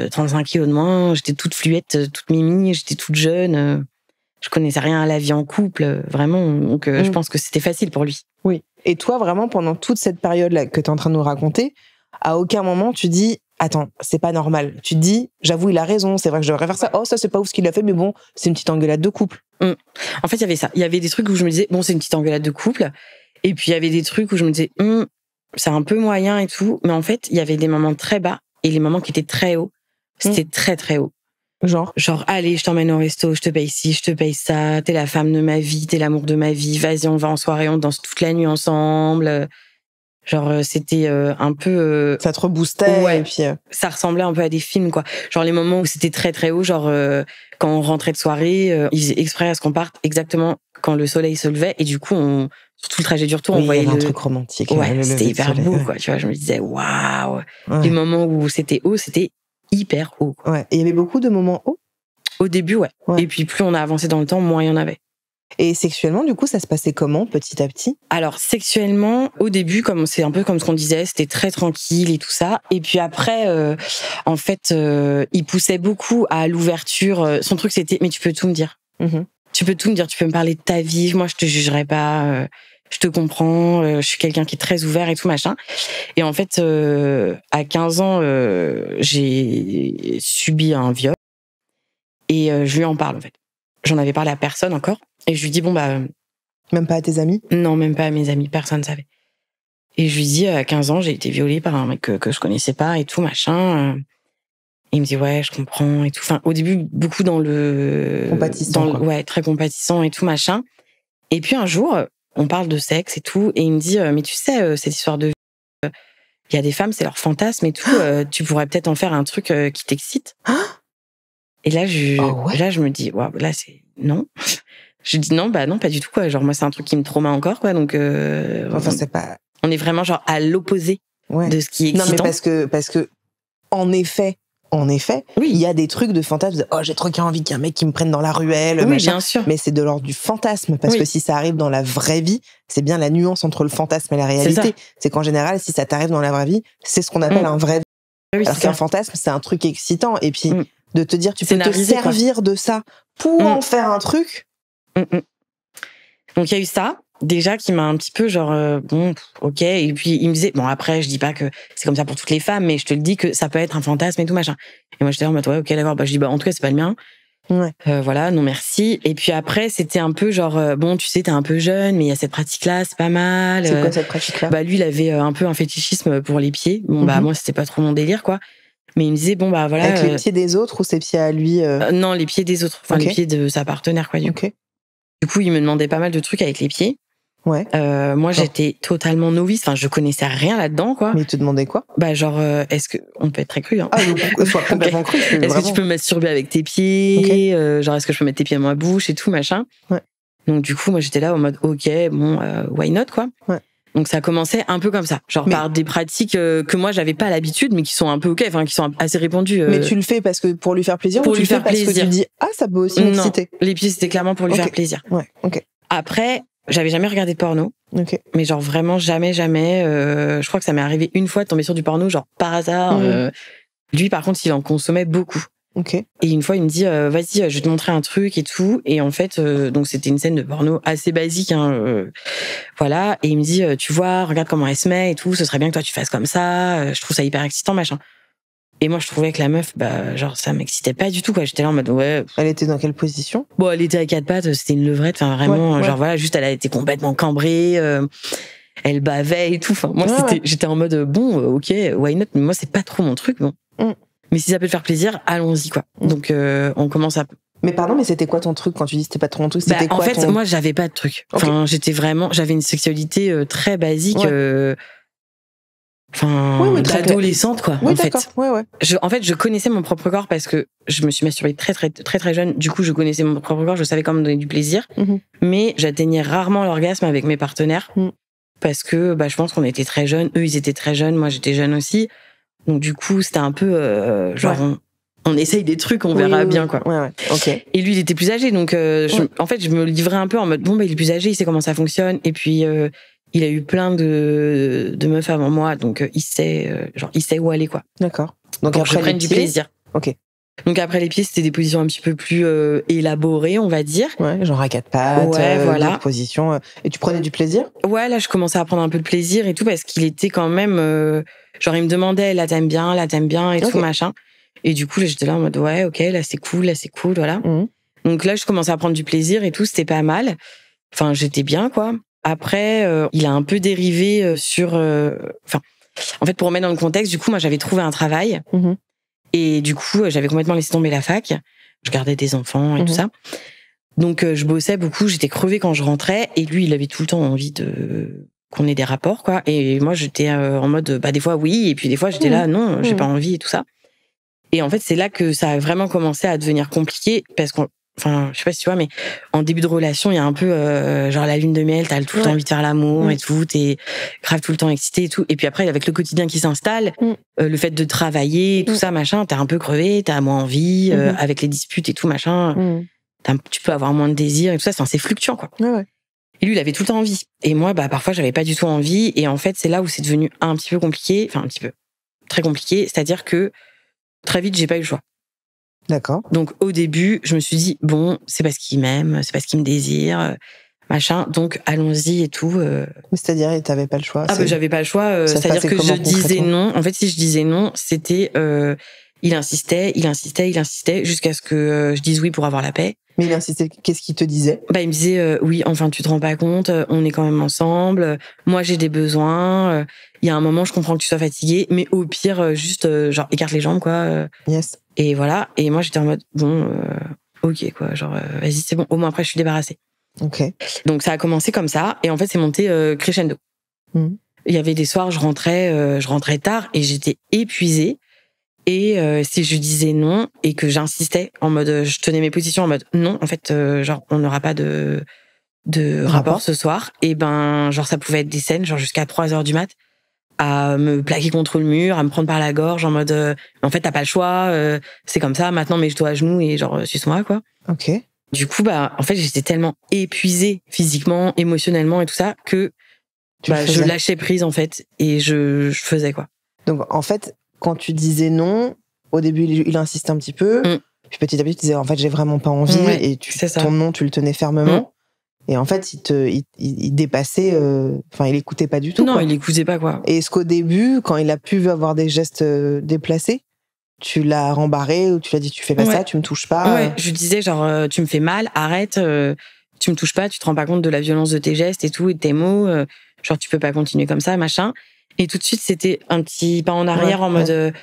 35 kilos de moins, j'étais toute fluette, toute mimi, j'étais toute jeune... Je connaissais rien à la vie en couple, vraiment. Donc, je pense que c'était facile pour lui. Oui. Et toi, vraiment, pendant toute cette période-là que tu es en train de nous raconter, à aucun moment tu dis, attends, c'est pas normal. Tu te dis, j'avoue, il a raison, c'est vrai que je devrais faire ça. Oh, ça, c'est pas ouf ce qu'il a fait, mais bon, c'est une petite engueulade de couple. En fait, il y avait ça. Il y avait des trucs où je me disais, bon, c'est une petite engueulade de couple. Et puis, il y avait des trucs où je me disais, c'est un peu moyen et tout. Mais en fait, il y avait des moments très bas et les moments qui étaient très hauts. C'était très, très haut. Genre, allez, je t'emmène au resto, je te paye ci, je te paye ça, t'es la femme de ma vie, t'es l'amour de ma vie, vas-y, on va en soirée, on danse toute la nuit ensemble. C'était un peu... ça te reboostait, ouais, et puis... ça ressemblait un peu à des films, quoi. Genre les moments où c'était très très haut, quand on rentrait de soirée, ils faisaient exprès à ce qu'on parte exactement quand le soleil se levait, et du coup, sur tout le trajet du retour, on voyait un truc romantique. Ouais, c'était hyper beau, quoi. Tu vois, je me disais, waouh. Les moments où c'était haut, c'était hyper haut, quoi. Ouais. Et il y avait beaucoup de moments hauts? Au début, ouais. Et puis plus on a avancé dans le temps, moins il y en avait. Et sexuellement, du coup, ça se passait comment, petit à petit? Alors, sexuellement, au début, c'est un peu comme ce qu'on disait, c'était très tranquille et tout ça. Et puis après, en fait, il poussait beaucoup à l'ouverture. Son truc, c'était, mais tu peux tout me dire. Tu peux tout me dire, tu peux me parler de ta vie, moi, je te jugerai pas, je te comprends, je suis quelqu'un qui est très ouvert et tout, machin. Et en fait, à 15 ans, j'ai subi un viol. Et je lui en parle, en fait. J'en avais parlé à personne encore. Et je lui dis, même pas à tes amis? Non, même pas à mes amis, personne ne savait. Et je lui dis, à 15 ans, j'ai été violée par un mec que je connaissais pas et tout, machin. Et il me dit, ouais, je comprends et tout. Enfin, au début, beaucoup dans le... compatissant, quoi. Ouais, très compatissant et tout, machin. Et puis un jour, on parle de sexe et tout, et il me dit, mais tu sais, cette histoire de il y a des femmes, c'est leur fantasme et tout, tu pourrais peut-être en faire un truc qui t'excite. Et là, je me dis, waouh, là, c'est non. Je dis non, bah non, pas du tout, quoi. Genre, moi, c'est un truc qui me traumatise encore, quoi. Donc, c'est pas... on est vraiment, genre, à l'opposé de ce qui est excitant. Non, mais parce que, en effet, oui, il y a des trucs de fantasme. Oh, j'ai trop envie qu'il y ait un mec qui me prenne dans la ruelle. Oui, machin. bien sûr. Mais c'est de l'ordre du fantasme. Parce que si ça arrive dans la vraie vie, c'est bien la nuance entre le fantasme et la réalité. C'est qu'en général, si ça t'arrive dans la vraie vie, c'est ce qu'on appelle un vrai. Oui, alors qu'un fantasme, c'est un truc excitant. Et puis, de te dire, tu peux te servir de ça pour en faire un truc. Donc, il y a eu ça. Déjà, qui m'a un petit peu genre, bon, ok. Et puis, il me disait, bon, après, je dis pas que c'est comme ça pour toutes les femmes, mais je te le dis que ça peut être un fantasme et tout, machin. Et moi, j'étais en mode, ouais, ok, d'accord. Bah, je dis, bah, en tout cas, c'est pas le mien. Voilà, non, merci. Et puis après, c'était un peu genre, bon, tu sais, t'es un peu jeune, mais il y a cette pratique-là, c'est pas mal. C'est quoi cette pratique-là? Bah, lui, il avait un peu un fétichisme pour les pieds. Bon, bah, moi, c'était pas trop mon délire, quoi. Mais il me disait, bon, bah, voilà. Avec les pieds des autres ou ses pieds à lui? Non, les pieds des autres. Enfin, les pieds de sa partenaire, quoi, du coup. Du coup, il me demandait pas mal de trucs avec les pieds. Moi, j'étais totalement novice. Enfin, je connaissais rien là-dedans, quoi. Mais il te demandait quoi? Bah, genre, est-ce que on peut être très cru, hein. Ah, donc, soit complètement cru. Est-ce que tu peux me masturber avec tes pieds? Genre, est-ce que je peux mettre tes pieds dans ma bouche et tout, machin? Donc, du coup, moi, j'étais là en mode, ok, bon, why not, quoi. Donc, ça commençait un peu comme ça. Genre, par des pratiques que moi, j'avais pas l'habitude, mais qui sont un peu ok, enfin, qui sont assez répandues. Mais tu le fais parce que pour lui faire plaisir pour ou tu lui le fais faire parce plaisir. que tu dis, ah, ça peut aussi m'exciter? Non, les pieds, c'était clairement pour lui faire plaisir. Après, j'avais jamais regardé de porno. Mais genre vraiment jamais. Je crois que ça m'est arrivé une fois de tomber sur du porno, genre par hasard. Lui, par contre, il en consommait beaucoup. Et une fois, il me dit, vas-y, je vais te montrer un truc et tout. Et en fait, donc c'était une scène de porno assez basique, hein, voilà. Et il me dit, tu vois, regarde comment elle se met et tout. Ce serait bien que toi tu fasses comme ça. Je trouve ça hyper excitant, machin. Et moi, je trouvais que la meuf, bah, genre, ça m'excitait pas du tout, quoi. J'étais là en mode, ouais. Elle était dans quelle position? Bon, elle était à quatre pattes, c'était une levrette, enfin, vraiment, genre, voilà, juste, elle a été complètement cambrée, elle bavait et tout. Enfin, moi, j'étais en mode, bon, ok, why not? Mais moi, c'est pas trop mon truc, bon. Mais si ça peut te faire plaisir, allons-y, quoi. Donc, on commence à... Mais pardon, mais c'était quoi ton truc quand tu dis c'était pas trop mon truc? C'était quoi en fait, moi, j'avais pas de truc. Enfin, j'avais une sexualité très basique, d'adolescente, quoi, en fait. En fait, je connaissais mon propre corps parce que je me suis masturbée très, très, très, très jeune. Du coup, je connaissais mon propre corps, je savais comment me donner du plaisir. Mais j'atteignais rarement l'orgasme avec mes partenaires parce que, bah, je pense qu'on était très jeunes. Eux, ils étaient très jeunes. Moi, j'étais jeune aussi. Donc, du coup, c'était un peu, genre, on essaye des trucs, on verra bien, quoi. Et lui, il était plus âgé. Donc, en fait, je me livrais un peu en mode, bon, bah, il est plus âgé, il sait comment ça fonctionne. Et puis, il a eu plein de meufs avant moi, donc il sait où aller, quoi. D'accord. Donc après, je prenne du plaisir. Donc après les pieds, c'était des positions un petit peu plus élaborées, on va dire. Genre à quatre pattes, voilà. positions. Et tu prenais du plaisir? Ouais, là, je commençais à prendre un peu de plaisir et tout, parce qu'il était quand même... genre, il me demandait, là, t'aimes bien, et tout, machin. Et du coup, là, j'étais là en mode, ouais, ok, là, c'est cool, voilà. Donc là, je commençais à prendre du plaisir et tout, c'était pas mal. Enfin, j'étais bien, quoi. Après, il a un peu dérivé sur... en fait, pour remettre dans le contexte, du coup, moi, j'avais trouvé un travail. Et du coup, j'avais complètement laissé tomber la fac. Je gardais des enfants et tout ça. Donc, je bossais beaucoup, j'étais crevée quand je rentrais. Et lui, il avait tout le temps envie qu'on ait des rapports, quoi. Et moi, j'étais en mode, bah, des fois, oui. Et puis, des fois, j'étais là, non, j'ai pas envie et tout ça. Et en fait, c'est là que ça a vraiment commencé à devenir compliqué parce qu'on... Enfin, je sais pas si tu vois, mais en début de relation, il y a un peu genre la lune de miel, t'as tout le temps envie de faire l'amour et tout, t'es grave tout le temps excité et tout. Et puis après, avec le quotidien qui s'installe, le fait de travailler, tout ça, machin, t'es un peu crevé, t'as moins envie, avec les disputes et tout, machin, tu peux avoir moins de désir et tout ça, c'est fluctuant, quoi. Et lui, il avait tout le temps envie. Et moi, bah, parfois, j'avais pas du tout envie. Et en fait, c'est là où c'est devenu un petit peu compliqué, enfin, un petit peu, très compliqué. C'est-à-dire que très vite, j'ai pas eu le choix. D'accord. Donc au début, je me suis dit bon, c'est parce qu'il m'aime, c'est parce qu'il me désire, machin. Donc allons-y et tout. Mais c'est-à-dire, t'avais pas le choix. Ah bah j'avais pas le choix. C'est-à-dire que je disais non. En fait, si je disais non, c'était il insistait jusqu'à ce que je dise oui pour avoir la paix. Mais il insistait. Qu'est-ce qu'il te disait? Bah il me disait oui. Enfin, tu te rends pas compte. On est quand même ensemble. Moi, j'ai des besoins. Il y a un moment, je comprends que tu sois fatigué, mais au pire, juste genre écarte les jambes, quoi. Yes. Et voilà. Et moi, j'étais en mode, bon, ok, quoi. Genre, vas-y, c'est bon. Au moins, après, je suis débarrassée. Ok. Donc ça a commencé comme ça, et en fait c'est monté crescendo. Il y avait des soirs, je rentrais tard et j'étais épuisée. Et si je disais non et que j'insistais en mode, je tenais mes positions en mode non, en fait, genre on n'aura pas de rapport ce soir. Et ben, genre ça pouvait être des scènes, genre jusqu'à 3h du mat, à me plaquer contre le mur, à me prendre par la gorge en mode, en fait t'as pas le choix, c'est comme ça. Maintenant mets-toi à genoux et genre suce-moi quoi. Ok. Du coup bah en fait j'étais tellement épuisée physiquement, émotionnellement et tout ça que je lâchais prise en fait et je faisais quoi. Donc en fait, quand tu disais non, au début il insistait un petit peu, puis petit à petit tu disais en fait j'ai vraiment pas envie, et ton non tu le tenais fermement, et en fait il dépassait, enfin il écoutait pas du tout. Non, quoi. il écoutait pas quoi. Et est-ce qu'au début, quand il a pu avoir des gestes déplacés, tu l'as rembarré ou tu l'as dit tu fais pas ça, tu me touches pas? Ouais, je disais genre tu me fais mal, arrête, tu me touches pas, tu te rends pas compte de la violence de tes gestes et tout et de tes mots, genre tu peux pas continuer comme ça, machin. Et tout de suite c'était un petit pas en arrière en mode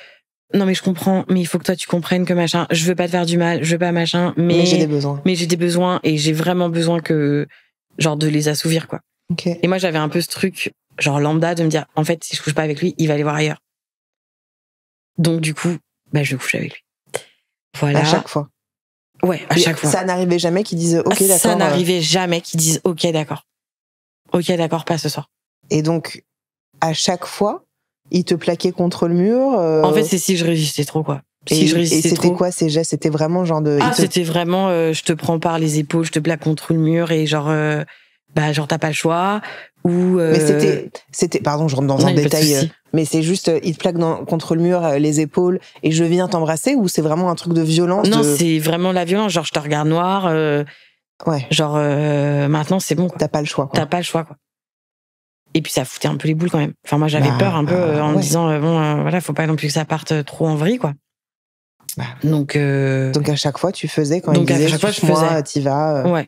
non mais je comprends, mais il faut que toi tu comprennes que machin, je veux pas te faire du mal, je veux pas machin, mais j'ai des besoins. Mais j'ai des besoins et j'ai vraiment besoin que genre de les assouvir quoi. Okay. Et moi j'avais un peu ce truc genre lambda de me dire en fait si je couche pas avec lui, il va aller voir ailleurs. Donc du coup, je couche avec lui. Voilà. À chaque fois. Ouais, à chaque fois. Ça n'arrivait jamais qu'ils disent OK, d'accord. Ça n'arrivait jamais qu'ils disent OK, d'accord. OK, d'accord, pas ce soir. Et donc, à chaque fois, ils te plaquaient contre le mur. En fait, c'est si je résistais trop, quoi. Si je résistais trop. Et c'était trop. quoi ces gestes? C'était vraiment genre de. C'était vraiment, je te prends par les épaules, je te plaque contre le mur et genre t'as pas le choix. Ou. Mais c'était. Pardon, je rentre dans un détail. Mais c'est juste, il te plaque contre le mur, les épaules, et je viens t'embrasser, ou c'est vraiment un truc de violence? Non, c'est vraiment la violence. Genre, je te regarde noir. Ouais. Genre, maintenant, c'est bon, quoi. T'as pas le choix, quoi. T'as pas le choix, quoi. Et puis, ça foutait un peu les boules, quand même. Enfin, moi, j'avais peur un peu en me disant, voilà, faut pas non plus que ça parte trop en vrille, quoi. Donc à chaque fois, tu faisais quand il disait, à chaque fois, je faisais. T'y vas. Ouais.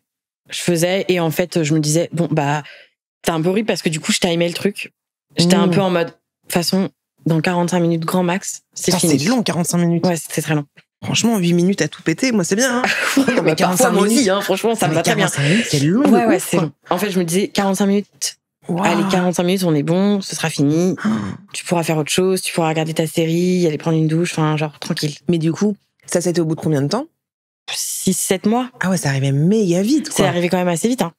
Je faisais, et en fait, je me disais, bon, t'as un peu ri parce que du coup, je timais le truc. J'étais un peu en mode, de toute façon, dans 45 minutes grand max, c'est fini. C'est long, 45 minutes. Ouais, c'est très long. Franchement, 8 minutes à tout péter, moi, c'est bien. Hein. Mais 45 minutes, moi aussi, hein, franchement, ça me va très bien. 45 minutes, c'est long. Ouais, c'est long. En fait, je me disais, 45 minutes. Wow. Allez, 45 minutes, on est bon, ce sera fini. Tu pourras faire autre chose, tu pourras regarder ta série, aller prendre une douche, enfin, genre, tranquille. Mais du coup, ça, c'était au bout de combien de temps? 6-7 mois. Ah ouais, ça arrivait méga vite, quoi. C'est arrivé quand même assez vite, hein.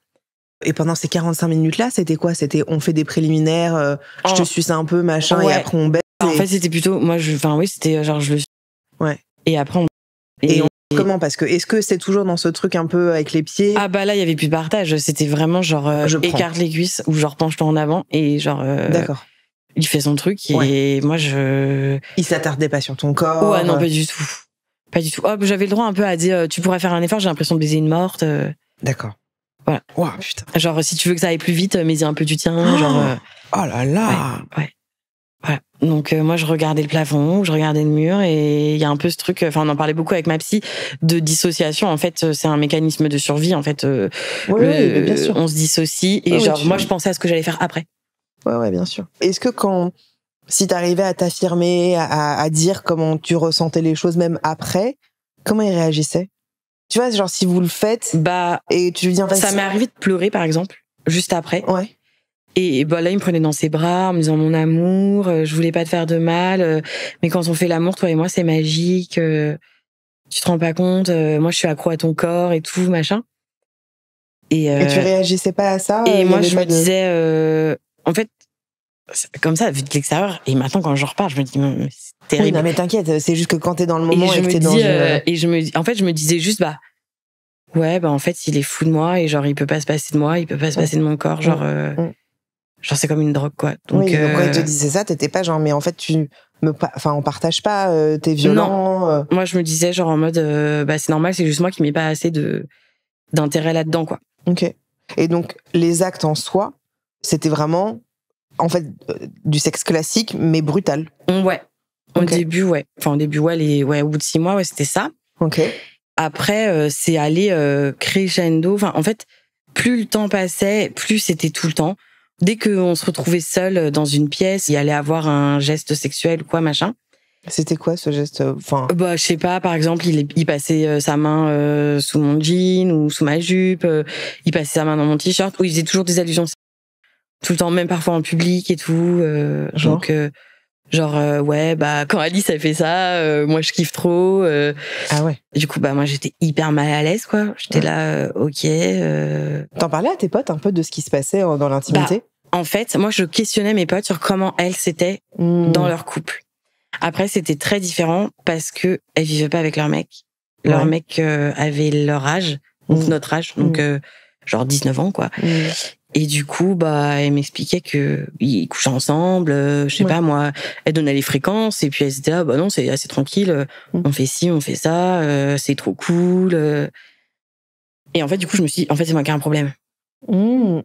Et pendant ces 45 minutes-là, c'était quoi? C'était, on fait des préliminaires, je te suce un peu, machin, et après on baisse. En fait, c'était plutôt, c'était genre, je le suis. Ouais. Et après, comment? Parce que, est-ce que c'est toujours dans ce truc un peu avec les pieds? Ah là, il y avait plus de partage. C'était vraiment genre, écarte les cuisses, ou genre, penche-toi en avant, et genre, d'accord. Il fait son truc, et moi, Il s'attardait pas sur ton corps? Ouais, non, pas du tout. Pas du tout. Hop, j'avais le droit un peu à dire, tu pourrais faire un effort, j'ai l'impression de baiser une morte. D'accord. Voilà. Wow, putain. Genre, si tu veux que ça aille plus vite, mais dis un peu du tien, genre. Oh là là. Ouais. Voilà. Donc, moi, je regardais le plafond, je regardais le mur, et il y a un peu ce truc, on en parlait beaucoup avec ma psy, de dissociation. En fait, c'est un mécanisme de survie, en fait. Oui, bien sûr. On se dissocie, et moi, je pensais à ce que j'allais faire après. Ouais, bien sûr. Est-ce que si t'arrivais à t'affirmer, à dire comment tu ressentais les choses, même après, comment il réagissait? Tu vois, genre, si vous le faites, et tu lui dis en fait. Ça m'est arrivé de pleurer, par exemple, juste après. Ouais. Et là, il me prenait dans ses bras en me disant, mon amour, je voulais pas te faire de mal, mais quand on fait l'amour, toi et moi, c'est magique, tu te rends pas compte, moi, je suis accro à ton corps et tout, machin. Et tu réagissais pas à ça? Et moi, je me disais, en fait, comme ça, vu de l'extérieur, et maintenant, quand je repars, je me dis, c'est terrible. Oui, non, mais t'inquiète, c'est juste que quand t'es dans le moment et que t'es dans en fait, je me disais juste, en fait, il est fou de moi, et genre, il peut pas se passer de moi, il peut pas se passer de mon corps, genre, genre, c'est comme une drogue, quoi. Donc, donc quand il te disait ça, t'étais pas genre, mais en fait, on partage pas, t'es violent. Non. Moi, je me disais, genre, en mode, c'est normal, c'est juste moi qui mets pas assez d'intérêt là-dedans, quoi. Ok. Et donc, les actes en soi, c'était vraiment, en fait, du sexe classique, mais brutal. Ouais. Au début, ouais. Enfin, au début, au bout de 6 mois, c'était ça. Ok. Après, c'est allé crescendo. Enfin, en fait, plus le temps passait, plus c'était tout le temps. Dès qu'on se retrouvait seul dans une pièce, il allait avoir un geste sexuel ou quoi, machin. C'était quoi ce geste? Enfin, Bah, je sais pas, par exemple, il passait sa main sous mon jean ou sous ma jupe, il passait sa main dans mon t-shirt, ou il faisait toujours des allusions tout le temps, même parfois en public et tout. Genre Donc, ouais, bah, quand Alice a fait ça, moi je kiffe trop. Ah ouais. Du coup, bah, moi j'étais hyper mal à l'aise, quoi. J'étais là, ok. T'en parlais à tes potes un peu de ce qui se passait dans l'intimité? Bah, en fait, moi je questionnais mes potes sur comment elles s'étaient dans leur couple. Après, c'était très différent parce que elles vivaient pas avec leur mec. Leur mec avait leur âge, donc notre âge, donc genre 19 ans, quoi. Et du coup, bah, elle m'expliquait que ils couchaient ensemble, je sais pas moi, elle donnait les fréquences et puis elle étaient là, bah non, c'est assez tranquille, on fait ci, on fait ça, c'est trop cool. Et en fait, du coup, je me suis dit, en fait, c'est moi qui ai un problème.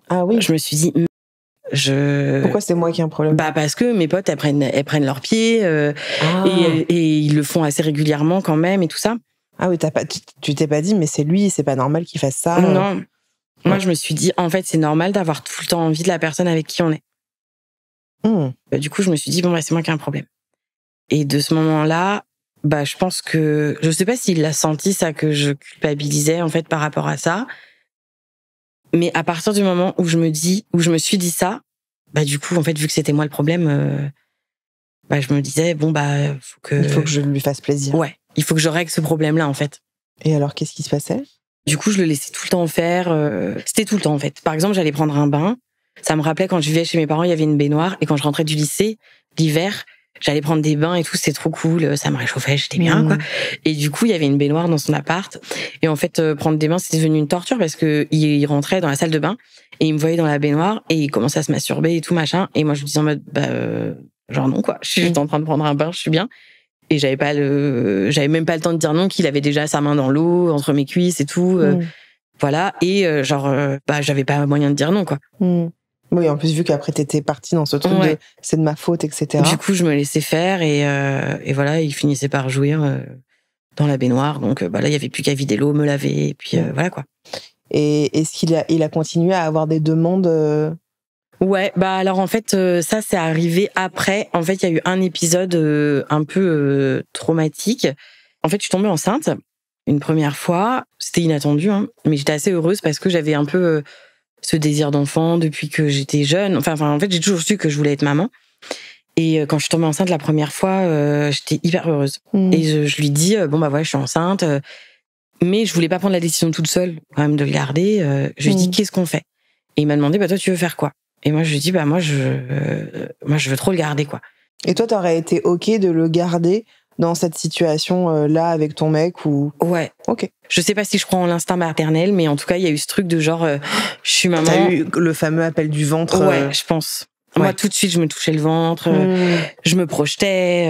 Ah oui. Je me suis dit, Pourquoi c'est moi qui ai un problème? Bah parce que mes potes elles prennent leurs pieds et ils le font assez régulièrement quand même et tout ça. Ah oui, tu t'es pas dit mais c'est lui, c'est pas normal qu'il fasse ça. Non. Moi je me suis dit en fait c'est normal d'avoir tout le temps envie de la personne avec qui on est. Du coup je me suis dit bon bah c'est moi qui ai un problème. Et de ce moment-là, bah je pense que je sais pas s'il l'a senti ça que je culpabilisais en fait par rapport à ça. Mais à partir du moment où je me suis dit ça, bah du coup en fait vu que c'était moi le problème, bah je me disais bon bah il faut que je lui fasse plaisir. Ouais, il faut que je règle ce problème-là en fait. Et alors qu'est-ce qui se passait? Du coup je le laissais tout le temps faire. C'était tout le temps en fait. Par exemple j'allais prendre un bain. Ça me rappelait quand je vivais chez mes parents il y avait une baignoire et quand je rentrais du lycée l'hiver j'allais prendre des bains et tout, c'était trop cool, ça me réchauffait, j'étais bien quoi. Et du coup il y avait une baignoire dans son appart et en fait prendre des bains c'était devenu une torture parce que il rentrait dans la salle de bain et il me voyait dans la baignoire et il commençait à se masturber et tout machin et moi je lui disais en mode genre non quoi, je suis juste en train de prendre un bain, je suis bien. Et j'avais même pas le temps de dire non, qu'il avait déjà sa main dans l'eau entre mes cuisses et tout. Voilà, et j'avais pas moyen de dire non quoi. Oui, en plus vu qu'après t'étais partie dans ce truc de c'est de ma faute, etc. Du coup je me laissais faire et voilà, il finissait par jouir dans la baignoire, donc là il y avait plus qu'à vider l'eau, me laver et puis voilà quoi. Et est-ce qu'il a continué à avoir des demandes? Ouais, bah alors en fait ça c'est arrivé après. En fait il y a eu un épisode un peu traumatique. En fait je suis tombée enceinte une première fois, c'était inattendu hein, mais j'étais assez heureuse parce que j'avais un peu ce désir d'enfant depuis que j'étais jeune. Enfin en fait j'ai toujours su que je voulais être maman. Et quand je suis tombée enceinte la première fois, j'étais hyper heureuse. Et je lui dis bon bah ouais je suis enceinte, mais je voulais pas prendre la décision toute seule quand même de le garder. Je lui dis qu'est-ce qu'on fait? Et il m'a demandé bah toi tu veux faire quoi? Et moi je lui dis bah moi je veux trop le garder quoi. Et toi t'aurais été ok de le garder dans cette situation là avec ton mec ou? Ouais. Ok. Je sais pas si je crois en l'instinct maternel, mais en tout cas il y a eu ce truc de genre je suis maman. T'as eu le fameux appel du ventre? Ouais, je pense. Ouais. Moi, tout de suite, je me touchais le ventre, je me projetais,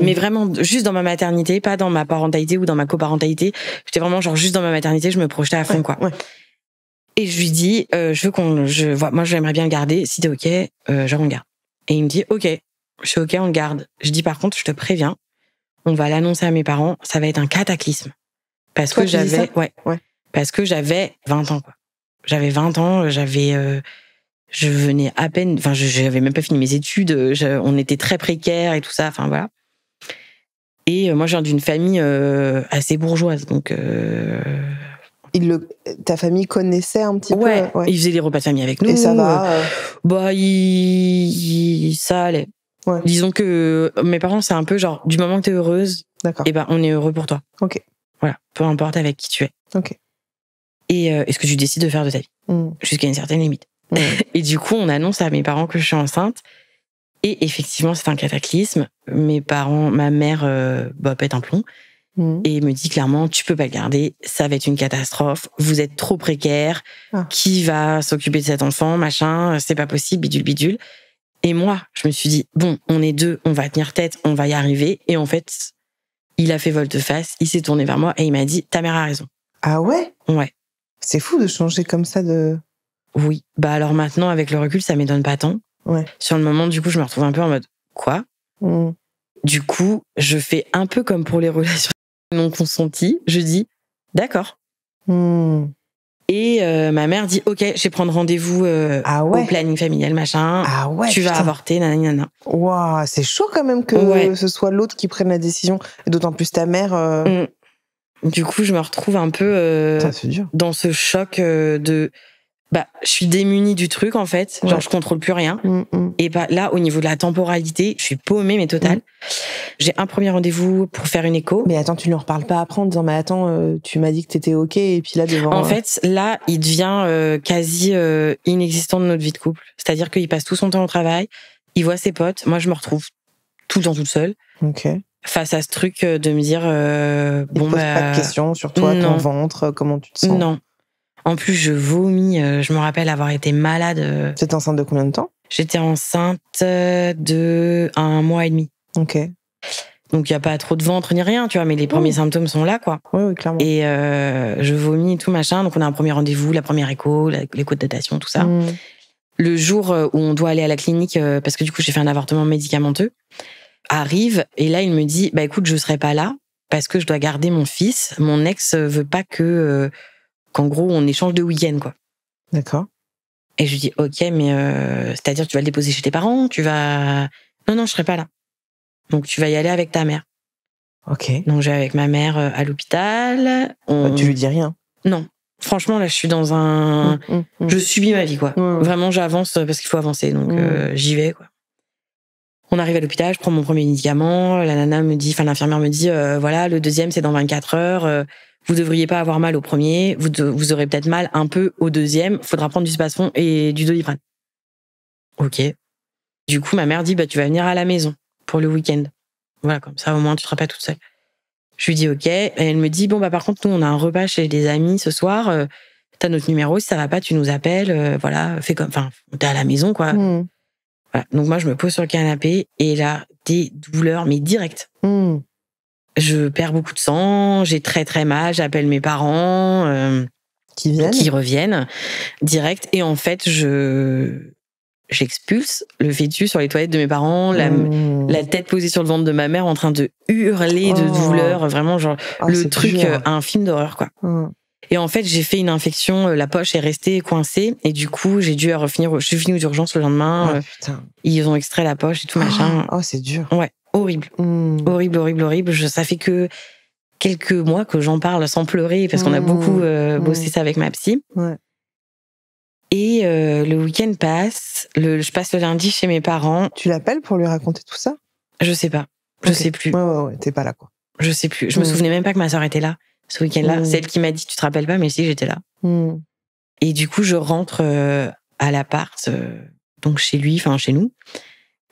mais vraiment juste dans ma maternité, pas dans ma parentalité ou dans ma coparentalité. J'étais vraiment genre juste dans ma maternité, je me projetais à fond, quoi. Ouais. Et je lui dis, moi, j'aimerais bien le garder. Si t'es ok, genre on le garde. Et il me dit, ok, je suis ok, on le garde. Je dis par contre, je te préviens, on va l'annoncer à mes parents, ça va être un cataclysme, parce que j'avais, parce que j'avais 20 ans, quoi. J'avais 20 ans, je venais à peine, enfin, j'avais même pas fini mes études, on était très précaires et tout ça, enfin, voilà. Et moi, je viens d'une famille assez bourgeoise, donc... Ta famille connaissait un petit peu? Ouais, ils faisaient les repas de famille avec nous. Et ça va? Bah, ça allait. Ouais. Disons que mes parents, c'est un peu genre, du moment que t'es heureuse, et ben, on est heureux pour toi. Ok. Voilà, peu importe avec qui tu es. Ok. Et ce que tu décides de faire de ta vie, jusqu'à une certaine limite. Et du coup, on annonce à mes parents que je suis enceinte. Et effectivement, c'est un cataclysme. Mes parents, ma mère, pète un plomb. Et me dit clairement, tu peux pas le garder. Ça va être une catastrophe. Vous êtes trop précaire. Qui va s'occuper de cet enfant, machin? C'est pas possible, bidule, bidule. Et moi, je me suis dit, bon, on est deux, on va tenir tête, on va y arriver. Et en fait, il a fait volte-face. Il s'est tourné vers moi et il m'a dit, ta mère a raison. Ah ouais? Ouais. C'est fou de changer comme ça de... Oui. Bah alors maintenant, avec le recul, ça m'étonne pas tant. Ouais. Sur le moment, du coup, je me retrouve un peu en mode quoi? Du coup, je fais un peu comme pour les relations non consenties. Je dis d'accord. Et ma mère dit ok, je vais prendre rendez-vous au planning familial, machin. Ah ouais. Tu vas avorter, nanana. Waouh, c'est chaud quand même que ce soit l'autre qui prenne la décision, et d'autant plus ta mère. Du coup, je me retrouve un peu dans ce choc de. Je suis démunie du truc en fait. Genre, je contrôle plus rien. Et là, au niveau de la temporalité, je suis paumée, mais totale. J'ai un premier rendez-vous pour faire une écho. Mais attends, tu ne leur parles pas après en disant, mais attends, tu m'as dit que t'étais ok, et puis là devant. En fait, là, il devient quasi inexistant de notre vie de couple. C'est-à-dire qu'il passe tout son temps au travail, il voit ses potes. Moi, je me retrouve tout le temps toute seule. Ok. Face à ce truc de me dire il te pose pas de questions sur toi, ton ventre, comment tu te sens. Non. En plus, je vomis. Je me rappelle avoir été malade. T'étais enceinte de combien de temps? J'étais enceinte de 1 mois et demi. Ok. Donc, il n'y a pas trop de ventre ni rien, tu vois, mais les premiers symptômes sont là, quoi. Oui, clairement. Et je vomis et tout, machin. Donc, on a un premier rendez-vous, la première écho, l'écho de datation, tout ça. Le jour où on doit aller à la clinique, parce que du coup, j'ai fait un avortement médicamenteux, arrive, et là, il me dit, écoute, je serai pas là, parce que je dois garder mon fils. Mon ex veut pas qu'en gros, on échange de week-end, quoi. D'accord. Et je lui dis, ok, mais c'est-à-dire tu vas le déposer chez tes parents, tu vas... Non, je serai pas là. Donc, tu vas y aller avec ta mère. Ok. Donc, je vais avec ma mère à l'hôpital. Tu lui dis rien? Non. Franchement, là, je suis dans un... Je subis ma vie, quoi. Vraiment, j'avance parce qu'il faut avancer. Donc, j'y vais, quoi. On arrive à l'hôpital, je prends mon premier médicament. La nana me dit, l'infirmière me dit, voilà, le deuxième, c'est dans 24 heures. Vous devriez pas avoir mal au premier. Vous aurez peut-être mal un peu au deuxième. Faudra prendre du Spasfon et du Doliprane. Ok. Du coup, ma mère dit, tu vas venir à la maison pour le week-end. Voilà, comme ça, au moins, tu seras pas toute seule. Je lui dis ok. Et elle me dit, par contre, nous, on a un repas chez des amis ce soir. T'as notre numéro. Si ça va pas, tu nous appelles. Voilà, fais comme... Enfin, t'es à la maison, quoi. Voilà. Donc, moi, je me pose sur le canapé et là, des douleurs, mais directes. Je perds beaucoup de sang, j'ai très très mal, j'appelle mes parents qui reviennent direct. Et en fait, j'expulse le fœtus sur les toilettes de mes parents, la tête posée sur le ventre de ma mère en train de hurler de douleur, vraiment genre le truc, un film d'horreur, quoi. Et en fait, j'ai fait une infection, la poche est restée coincée et du coup, j'ai dû je suis venue aux urgences le lendemain. Ils ont extrait la poche et tout, machin. Oh, c'est dur. Ouais, horrible. Horrible. Ça fait que quelques mois que j'en parle sans pleurer parce qu'on a beaucoup bossé ça avec ma psy. Ouais. Et le week-end passe, je passe le lundi chez mes parents. Tu l'appelles pour lui raconter tout ça? Je sais pas. Je sais plus. Ouais, t'es pas là, quoi. Je sais plus. Je me souvenais même pas que ma sœur était là ce week-end-là. C'est elle qui m'a dit, tu te rappelles pas, mais si, j'étais là. Et du coup, je rentre à l'appart, donc chez lui, enfin chez nous,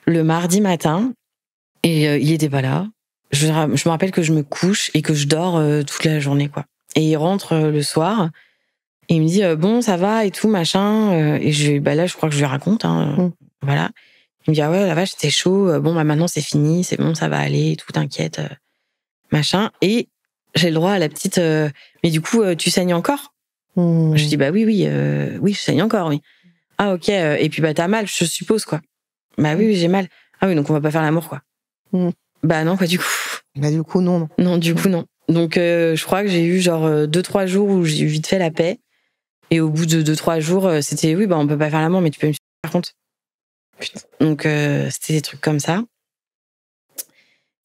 le mardi matin, et il était pas là. Je me rappelle que je me couche et que je dors toute la journée, quoi. Et il rentre le soir, et il me dit, bon, ça va et tout, machin. Et là, je crois que je lui raconte, voilà. Il me dit, ah ouais, la vache, c'était chaud. Bon, maintenant, c'est fini, c'est bon, ça va aller, tout, t'inquiète, machin. Et j'ai le droit à la petite, mais du coup, tu saignes encore? Je dis, oui, je saigne encore, oui. Ah, ok, et puis, t'as mal, je suppose, quoi. Oui, j'ai mal. Ah oui, donc on va pas faire l'amour, quoi. Non, quoi, du coup. Du coup, non. Non, du coup, non. Donc, je crois que j'ai eu genre 2-3 jours où j'ai eu vite fait la paix. Et au bout de 2-3 jours, c'était, oui, on peut pas faire l'amour, mais tu peux me suivre, par contre. Putain. Donc, c'était des trucs comme ça.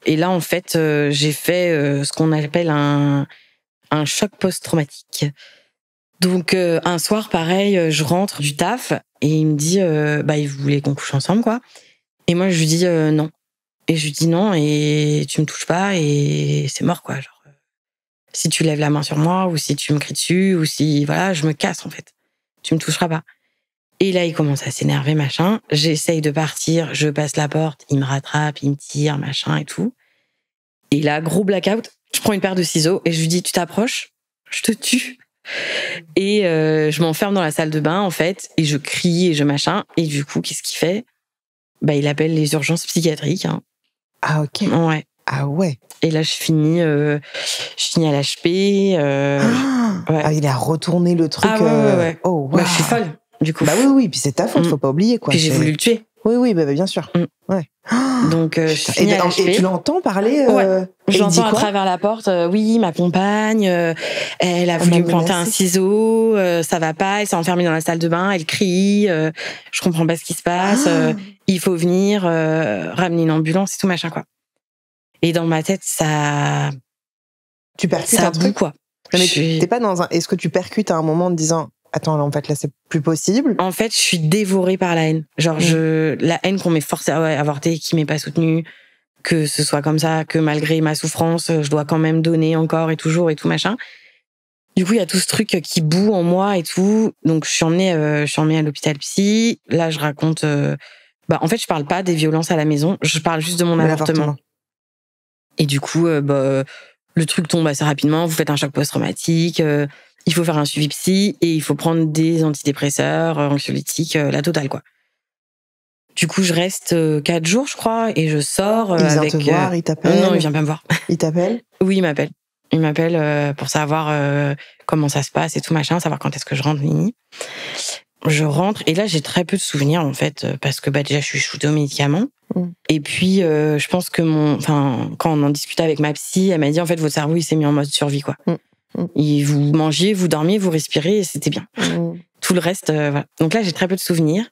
Et là, en fait, j'ai fait ce qu'on appelle un choc post-traumatique. Donc, un soir, pareil, je rentre du taf et il me dit, il voulait qu'on couche ensemble, quoi. Et moi, je lui dis non. Et je lui dis non et tu me touches pas et c'est mort, quoi. Genre, si tu lèves la main sur moi ou si tu me cries dessus ou si, voilà, je me casse, en fait. Tu me toucheras pas. Et là, il commence à s'énerver, machin. J'essaye de partir, je passe la porte, il me rattrape, il me tire, machin et tout. Et là, gros blackout, je prends une paire de ciseaux et je lui dis, tu t'approches, je te tue. Et je m'enferme dans la salle de bain, en fait, et je crie et je machin. Et du coup, qu'est-ce qu'il fait? Il appelle les urgences psychiatriques. Ah, ok. Ouais. Ah ouais. Et là, je finis à l'HP. Ouais. Ah, il a retourné le truc. Ah ouais. Oh, wow. Je suis folle, du coup. Oui, puis c'est ta faute, faut pas oublier, quoi. Puis j'ai voulu le tuer. Oui, bah, bien sûr. Ouais. Donc, je finis à l'HP. Et tu l'entends parler Ouais. J'entends à travers la porte, oui, ma compagne, elle a voulu me planter un ciseau, ça va pas, elle s'est enfermée dans la salle de bain, elle crie, je comprends pas ce qui se passe, il faut venir, ramener une ambulance et tout machin, quoi. Et dans ma tête, ça... Tu percutes ça un truc, quoi. Mais t'es pas dans un... Est-ce que tu percutes à un moment en te disant... Attends, là, en fait, là, c'est plus possible. En fait, je suis dévorée par la haine. Genre, la haine qu'on m'ait forcé à avorter, qui m'ait pas soutenue, que ce soit comme ça, que malgré ma souffrance, je dois quand même donner encore et toujours et tout machin. Du coup, il y a tout ce truc qui bout en moi et tout. Donc, je suis emmenée à l'hôpital psy. Là, je raconte... en fait, je parle pas des violences à la maison. Je parle juste de mon avortement. Et du coup, le truc tombe assez rapidement. Vous faites un choc post-traumatique. Il faut faire un suivi psy et il faut prendre des antidépresseurs, anxiolytiques, la totale, quoi. Du coup, je reste 4 jours, je crois, et je sors il avec... vient te voir, il t'appelle? Non, il vient pas me voir. Il t'appelle? Oui, il m'appelle. Il m'appelle pour savoir comment ça se passe et tout machin, savoir quand est-ce que je rentre, Nini. Je rentre, et là, j'ai très peu de souvenirs, en fait, parce que déjà, je suis shootée aux médicaments. Et puis, je pense que quand on en discutait avec ma psy, elle m'a dit, en fait, votre cerveau, il s'est mis en mode survie, quoi. Vous mangiez, vous dormiez, vous respirez, et c'était bien. Tout le reste, voilà. Donc là, j'ai très peu de souvenirs.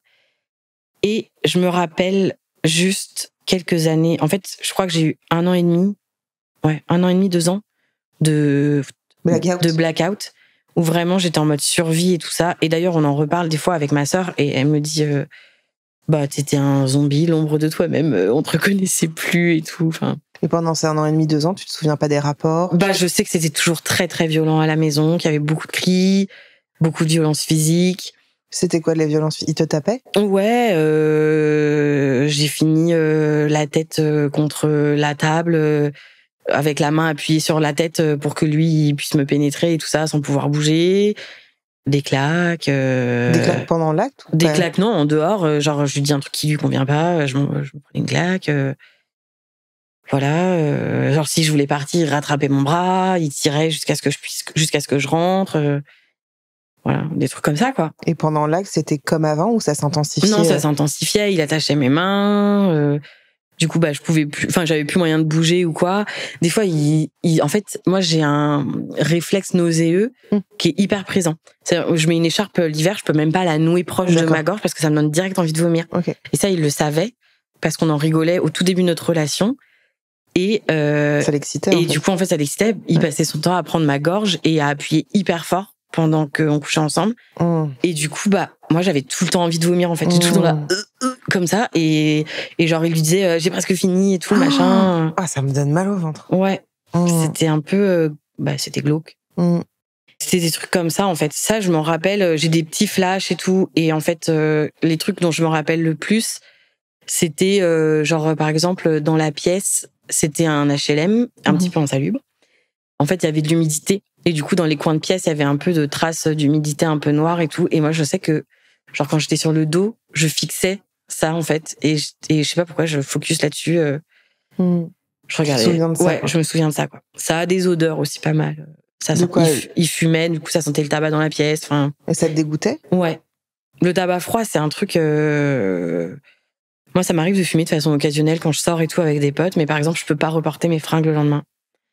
Et je me rappelle juste quelques années. En fait, je crois que j'ai eu 1 an et demi, 1 an et demi, 2 ans de blackout, où vraiment j'étais en mode survie et tout ça. Et d'ailleurs, on en reparle des fois avec ma sœur, et elle me dit, t'étais un zombie, l'ombre de toi-même, on te reconnaissait plus et tout. Enfin. Et pendant ces 1 an et demi, 2 ans, tu te souviens pas des rapports? Je sais que c'était toujours très très violent à la maison, qu'il y avait beaucoup de cris, beaucoup de violences physiques. C'était quoi les violences? Il te tapait? Ouais, j'ai fini la tête contre la table, avec la main appuyée sur la tête pour que lui il puisse me pénétrer et tout ça sans pouvoir bouger. Des claques. Des claques pendant l'acte? Des claques, non, en dehors. Genre, je lui dis un truc qui lui convient pas, je me prenais une claque. Voilà. Genre, si je voulais partir, il rattrapait mon bras, il tirait jusqu'à ce que je rentre. Voilà, des trucs comme ça, quoi. Et pendant l'acte, c'était comme avant ou ça s'intensifiait? Non, ça s'intensifiait, il attachait mes mains. Du coup, je pouvais plus, j'avais plus moyen de bouger ou quoi. Des fois, en fait, moi, j'ai un réflexe nauséeux qui est hyper présent. C'est-à-dire, je mets une écharpe l'hiver, je peux même pas la nouer proche de ma gorge parce que ça me donne direct envie de vomir. Okay. Et ça, il le savait parce qu'on en rigolait au tout début de notre relation. Et ça l'excitait. Et du coup, en fait, ça l'excitait. Il passait son temps à prendre ma gorge et à appuyer hyper fort pendant qu'on couchait ensemble. Et du coup, moi, j'avais tout le temps envie de vomir, en fait. J'étais tout le temps là, comme ça. Et genre, il lui disait, j'ai presque fini et tout, machin. Ah, ça me donne mal au ventre. Ouais. C'était un peu, c'était glauque. C'était des trucs comme ça, en fait. Ça, je m'en rappelle, j'ai des petits flashs et tout. Et en fait, les trucs dont je me rappelle le plus, c'était, genre, par exemple, dans la pièce, c'était un HLM, un petit peu insalubre. En fait, il y avait de l'humidité. Et du coup, dans les coins de pièce, il y avait un peu de traces d'humidité un peu noire et tout. Et moi, je sais que, genre, quand j'étais sur le dos, je fixais ça, en fait. Et je sais pas pourquoi, je focus là-dessus. Je regardais. Je me souviens de ça, quoi. Ça a des odeurs aussi pas mal. Il fumait, du coup, ça sentait le tabac dans la pièce. Et ça te dégoûtait? Ouais. Le tabac froid, c'est un truc... Moi, ça m'arrive de fumer de façon occasionnelle quand je sors et tout avec des potes. Mais par exemple, je peux pas reporter mes fringues le lendemain.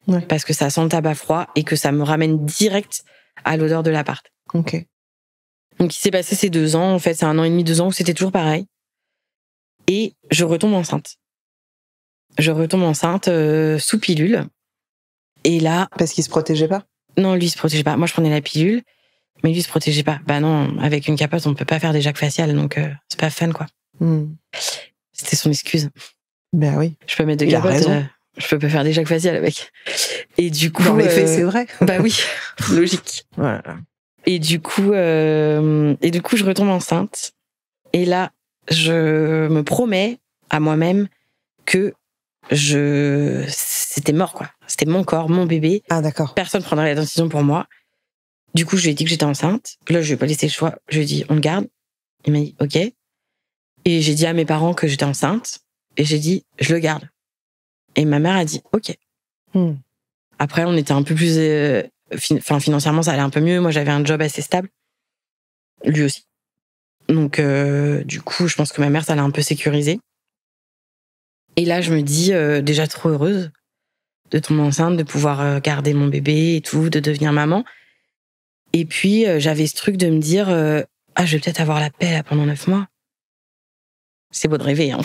Ouais. Parce que ça sent le tabac froid et que ça me ramène direct à l'odeur de l'appart. Ok. Donc, il s'est passé ces 2 ans, en fait, c'est 1 an et demi, 2 ans où c'était toujours pareil. Et je retombe enceinte. Sous pilule. Et là... Parce qu'il se protégeait pas? Non, lui, il se protégeait pas. Moi, je prenais la pilule, mais lui, il se protégeait pas. Non, avec une capote, on peut pas faire des jacques faciales, donc c'est pas fun, quoi. C'était son excuse. Ben oui. Je peux mettre de capote. Je peux pas faire des jacques faciales avec. Et du coup, dans les faits, c'est vrai. Bah oui, logique. Voilà. Et du coup, je retombe enceinte. Et là, je me promets à moi-même que c'était mort, quoi. C'était mon corps, mon bébé. Ah, d'accord. Personne prendrait la décision pour moi. Du coup, je lui ai dit que j'étais enceinte. Là, je lui ai pas laissé le choix. Je lui ai dit, on le garde. Il m'a dit, ok. Et j'ai dit à mes parents que j'étais enceinte. Et j'ai dit, je le garde. Et ma mère a dit, ok. Après, on était un peu plus... financièrement, ça allait un peu mieux. Moi, j'avais un job assez stable. Lui aussi. Donc, du coup, je pense que ma mère, ça l'a un peu sécurisée. Et là, je me dis, déjà trop heureuse de tomber enceinte, de pouvoir garder mon bébé et tout, de devenir maman. Et puis, j'avais ce truc de me dire, ah, je vais peut-être avoir la paix là, pendant 9 mois. C'est beau de rêver, hein.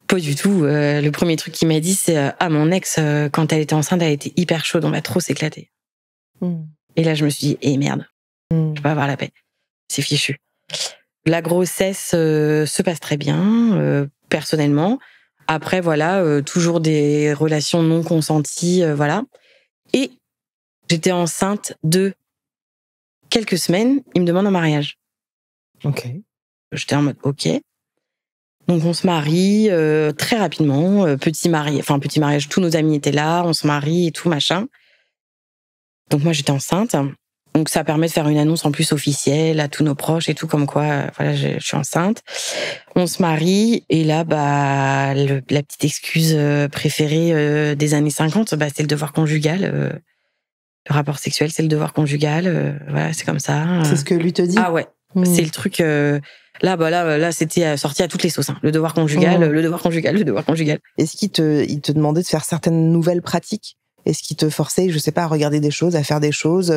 Pas du tout. Le premier truc qu'il m'a dit, c'est ah, mon ex, quand elle était enceinte, elle était hyper chaude, on va trop s'éclater. Et là, je me suis dit, eh merde, je peux pas avoir la paix. C'est fichu. La grossesse se passe très bien, personnellement. Après, voilà, toujours des relations non consenties, voilà. Et j'étais enceinte de quelques semaines, il me demande un mariage. Ok. J'étais en mode, ok. Donc on se marie très rapidement, petit mariage, tous nos amis étaient là, on se marie et tout, machin. Donc moi j'étais enceinte. Donc ça permet de faire une annonce en plus officielle à tous nos proches et tout, comme quoi, voilà, je suis enceinte. On se marie et là, bah, la petite excuse préférée des années 50, bah, c'est le devoir conjugal. Le rapport sexuel, c'est le devoir conjugal. Voilà, c'est comme ça. C'est ce que lui te dit. Ah ouais, c'est le truc. Là, c'était sorti à toutes les sauces. Hein. Le devoir conjugal, le devoir conjugal, le devoir conjugal. Est-ce qu'il te demandait de faire certaines nouvelles pratiques? Est-ce qu'il te forçait, je sais pas, à regarder des choses, à faire des choses?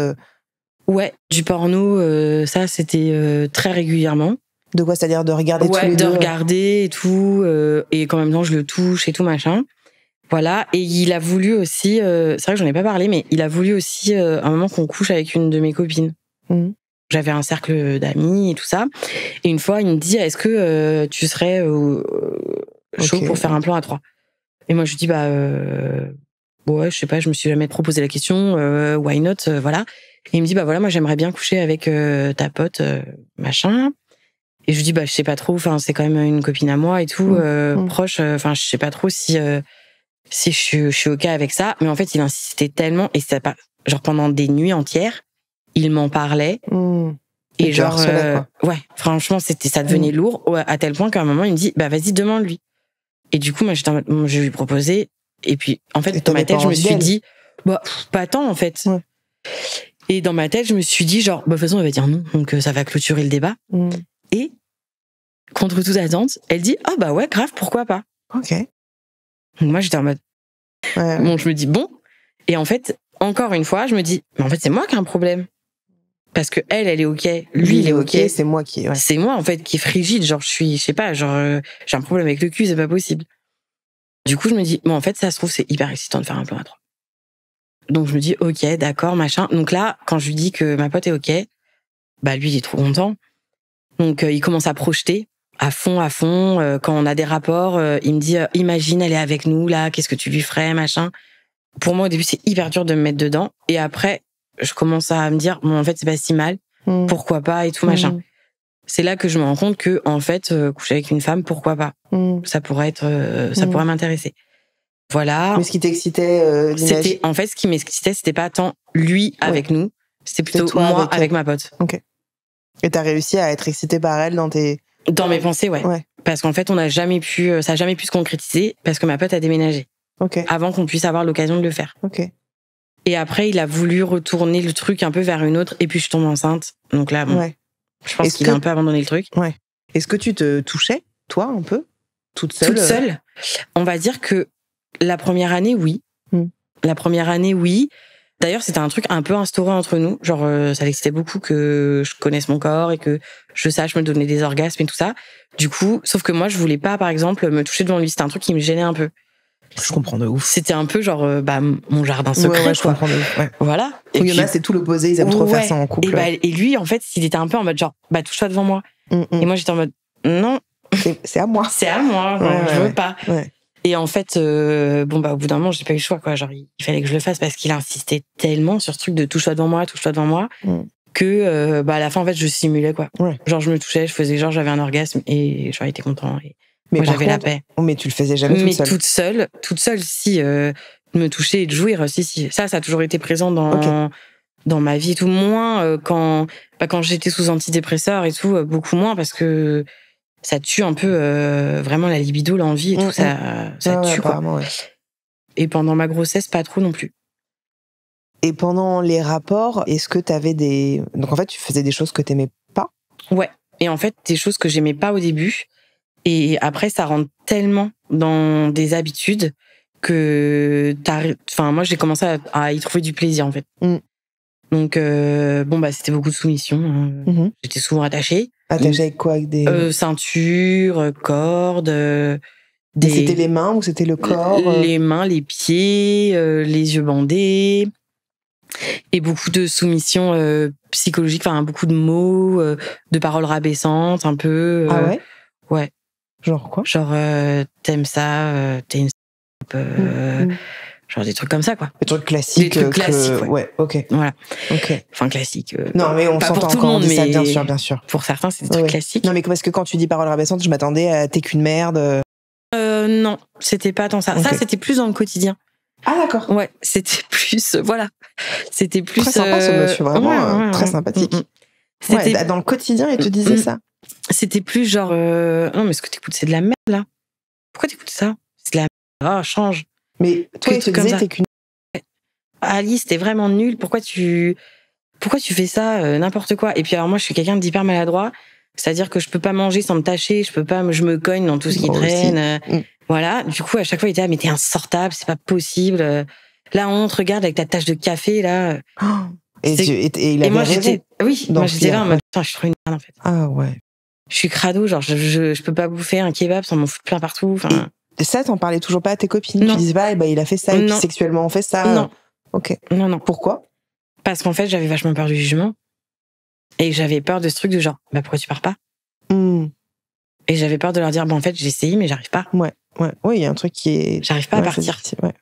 Ouais, du porno, ça, c'était très régulièrement. De quoi? C'est-à-dire de regarder tous les deux? Ouais, de regarder et tout, et qu'en même temps, je le touche et tout, machin. Voilà, et il a voulu aussi, c'est vrai que j'en ai pas parlé, mais il a voulu aussi, un moment qu'on couche avec une de mes copines. J'avais un cercle d'amis et tout ça. Et une fois, il me dit, est-ce que tu serais chaud pour faire un plan à 3? Et moi, je lui dis, bah, ouais, je sais pas, je me suis jamais proposé la question, why not, voilà. Et il me dit, bah voilà, moi, j'aimerais bien coucher avec ta pote, machin. Et je lui dis, bah, je sais pas trop, enfin, c'est quand même une copine à moi et tout, proche, enfin, je sais pas trop si je suis OK avec ça. Mais en fait, il insistait tellement, et c'était pas, genre, pendant des nuits entières, il m'en parlait. Et genre, ouais, franchement, ça devenait lourd, à tel point qu'à un moment, il me dit, bah, vas-y, demande-lui. Et du coup, moi, je lui ai proposé. Et puis, en fait, dans ma tête, je me suis dit, bah, pas tant, en fait. Ouais. Et dans ma tête, je me suis dit, genre, bah, de toute façon, elle va dire non. Donc, ça va clôturer le débat. Et, contre toute attente, elle dit, ah, bah ouais, grave, pourquoi pas? Ok. Donc, moi, j'étais en mode, bon, je me dis, bon. Et en fait, encore une fois, je me dis, mais en fait, c'est moi qui ai un problème. Parce que elle est OK, lui, il est OK. C'est moi qui, ouais. C'est moi, en fait, qui est frigide. Genre, je sais pas, genre, j'ai un problème avec le cul, c'est pas possible. Du coup, je me dis, bon, en fait, ça se trouve, c'est hyper excitant de faire un plan à 3. Donc, je me dis, OK, d'accord, machin. Donc là, quand je lui dis que ma pote est OK, bah, lui, il est trop content. Donc, il commence à projeter à fond. Quand on a des rapports, il me dit, imagine, elle est avec nous, là, qu'est-ce que tu lui ferais, machin. Pour moi, au début, c'est hyper dur de me mettre dedans. Et après, je commence à me dire, bon, en fait, c'est pas si mal. Pourquoi pas, et tout, machin. C'est là que je me rends compte que, en fait, coucher avec une femme, pourquoi pas? Ça pourrait être, ça pourrait m'intéresser. Voilà. Mais ce qui t'excitait, c'était, en fait, ce qui m'excitait, c'était pas tant lui avec nous, c'était plutôt moi avec ma pote. Ok. Et t'as réussi à être excitée par elle dans mes pensées, ouais. Parce qu'en fait, ça a jamais pu se concrétiser parce que ma pote a déménagé. Ok. Avant qu'on puisse avoir l'occasion de le faire. Ok. Et après, il a voulu retourner le truc un peu vers une autre, et puis je tombe enceinte. Donc là, bon, je pense qu'il a un peu abandonné le truc. Ouais. Est-ce que tu te touchais, toi, un peu? Toute seule? Toute seule. On va dire que la première année, oui. La première année, oui. D'ailleurs, c'était un truc un peu instauré entre nous. Genre, ça l'excitait beaucoup que je connaisse mon corps et que je sache me donner des orgasmes et tout ça. Du coup, sauf que moi, je voulais pas, par exemple, me toucher devant lui. C'était un truc qui me gênait un peu. Je comprends de ouf. C'était un peu genre, mon jardin secret. Ouais, je comprends de ouf. Ouais. Voilà. Et il y en a, c'est tout l'opposé. Ils aiment trop faire ça en couple. Et lui, en fait, il était un peu en mode genre, touche-toi devant moi. Et moi, j'étais en mode, non. C'est à moi. C'est à moi. Je veux pas. Ouais. Et en fait, au bout d'un moment, j'ai pas eu le choix, quoi. Genre, il fallait que je le fasse parce qu'il insistait tellement sur ce truc de touche-toi devant moi, que, à la fin, en fait, je simulais, quoi. Ouais. Genre, je me touchais, je faisais genre, j'avais un orgasme et j'aurais été content. Et mais moi, j'avais la paix. Mais tu le faisais jamais toute seule? Toute seule, si, me toucher et de jouir, si. Ça a toujours été présent dans ma vie, tout moins quand j'étais sous antidépresseurs et tout, beaucoup moins parce que ça tue un peu vraiment la libido, l'envie et tout, ça tue, quoi. Ouais. Et pendant ma grossesse, pas trop non plus. Et pendant les rapports, est-ce que t'avais donc en fait, tu faisais des choses que t'aimais pas? Ouais. Et en fait, des choses que j'aimais pas au début. Et après, ça rentre tellement dans des habitudes que moi, j'ai commencé à y trouver du plaisir, en fait. Donc, c'était beaucoup de soumission. Hein. J'étais souvent attachée. Attachée avec quoi? Avec des... ceinture, cordes. C'était les mains ou c'était le corps? Les mains, les pieds, les yeux bandés. Et beaucoup de soumissions psychologiques, enfin beaucoup de mots, de paroles rabaissantes, un peu. Ah ouais? Ouais. Genre quoi? Genre, t'aimes ça, t'es une genre des trucs comme ça, quoi. Des trucs classiques. Des trucs classiques, ouais, ok. Voilà. Ok. Enfin, classiques. Non, mais on s'entend quand on dit ça, bien sûr, bien sûr. Pour certains, c'est des trucs classiques. Non, mais parce que quand tu dis paroles rabaissantes, je m'attendais à t'es qu'une merde. Non, c'était pas tant ça. Okay. Ça, c'était plus dans le quotidien. Ah, d'accord. Ouais, c'était plus, voilà. C'était plus. Très sympa, ce monsieur, vraiment très sympathique. Ouais, dans le quotidien, il te disait ça. C'était plus genre, non, mais ce que t'écoutes, c'est de la merde, là. Pourquoi t'écoutes ça? C'est de la merde. Oh, change. Mais toi, il te disait, t'es qu'une... Alice, t'es vraiment nulle. Pourquoi tu fais ça, n'importe quoi? Et puis, alors, moi, je suis quelqu'un d'hyper maladroit. C'est-à-dire que je peux pas manger sans me tâcher, je me cogne dans tout ce qui traîne. Voilà. Du coup, à chaque fois, il était mais t'es insortable, c'est pas possible. Là, on te regarde avec ta tache de café, là. Et il avait raison. Moi, j'étais là en mode, putain, je suis trop une merde, en fait. Ah ouais. Je suis crado, genre, je peux pas bouffer un kebab sans m'en foutre plein partout. Enfin. Et ça, t'en parlais toujours pas à tes copines? Non. Tu disais pas, il a fait ça, et puis sexuellement, on fait ça. Non. Ok. Non. Pourquoi? Parce qu'en fait, j'avais vachement peur du jugement. Et j'avais peur de ce truc de genre, pourquoi tu pars pas? Et j'avais peur de leur dire, en fait, j'ai essayé, mais j'arrive pas. Ouais, il y a un truc qui est... J'arrive pas à partir. Ouais.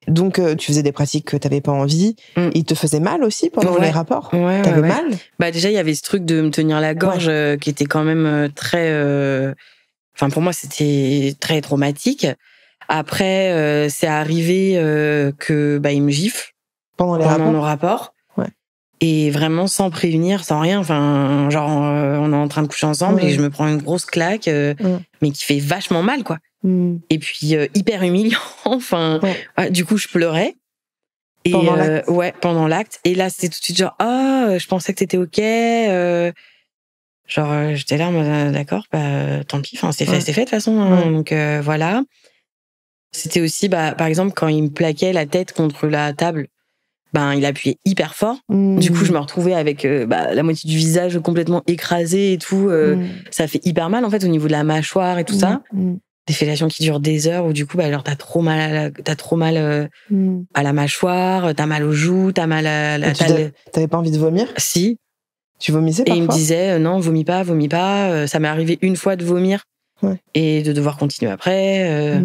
Donc, tu faisais des pratiques que t'avais pas envie. Il te faisait mal aussi pendant les rapports? T'avais mal? Déjà, il y avait ce truc de me tenir la gorge qui était quand même très... Enfin, pour moi, c'était très traumatique. Après, c'est arrivé que il me gifle pendant nos rapports. Et vraiment sans prévenir, sans rien. Enfin, genre, on est en train de coucher ensemble et je me prends une grosse claque, mais qui fait vachement mal, quoi. Et puis, hyper humiliant. Enfin, du coup, je pleurais. Et, pendant l'acte? Ouais, pendant l'acte. Et là, c'était tout de suite genre, je pensais que t'étais OK. J'étais là, d'accord, tant pis. Enfin, c'est fait de toute façon. Hein, donc, voilà. C'était aussi, par exemple, quand il me plaquait la tête contre la table, il appuyait hyper fort. Du coup, je me retrouvais avec la moitié du visage complètement écrasé et tout. Ça fait hyper mal, en fait, au niveau de la mâchoire et tout ça. Des fellations qui durent des heures où, du coup, alors t'as trop mal à la mâchoire, t'as mal aux joues, t'as mal à la... T'avais pas envie de vomir? Si. Tu vomissais parfois? Et il me disait, non, vomis pas. Ça m'est arrivé une fois de vomir et de devoir continuer après.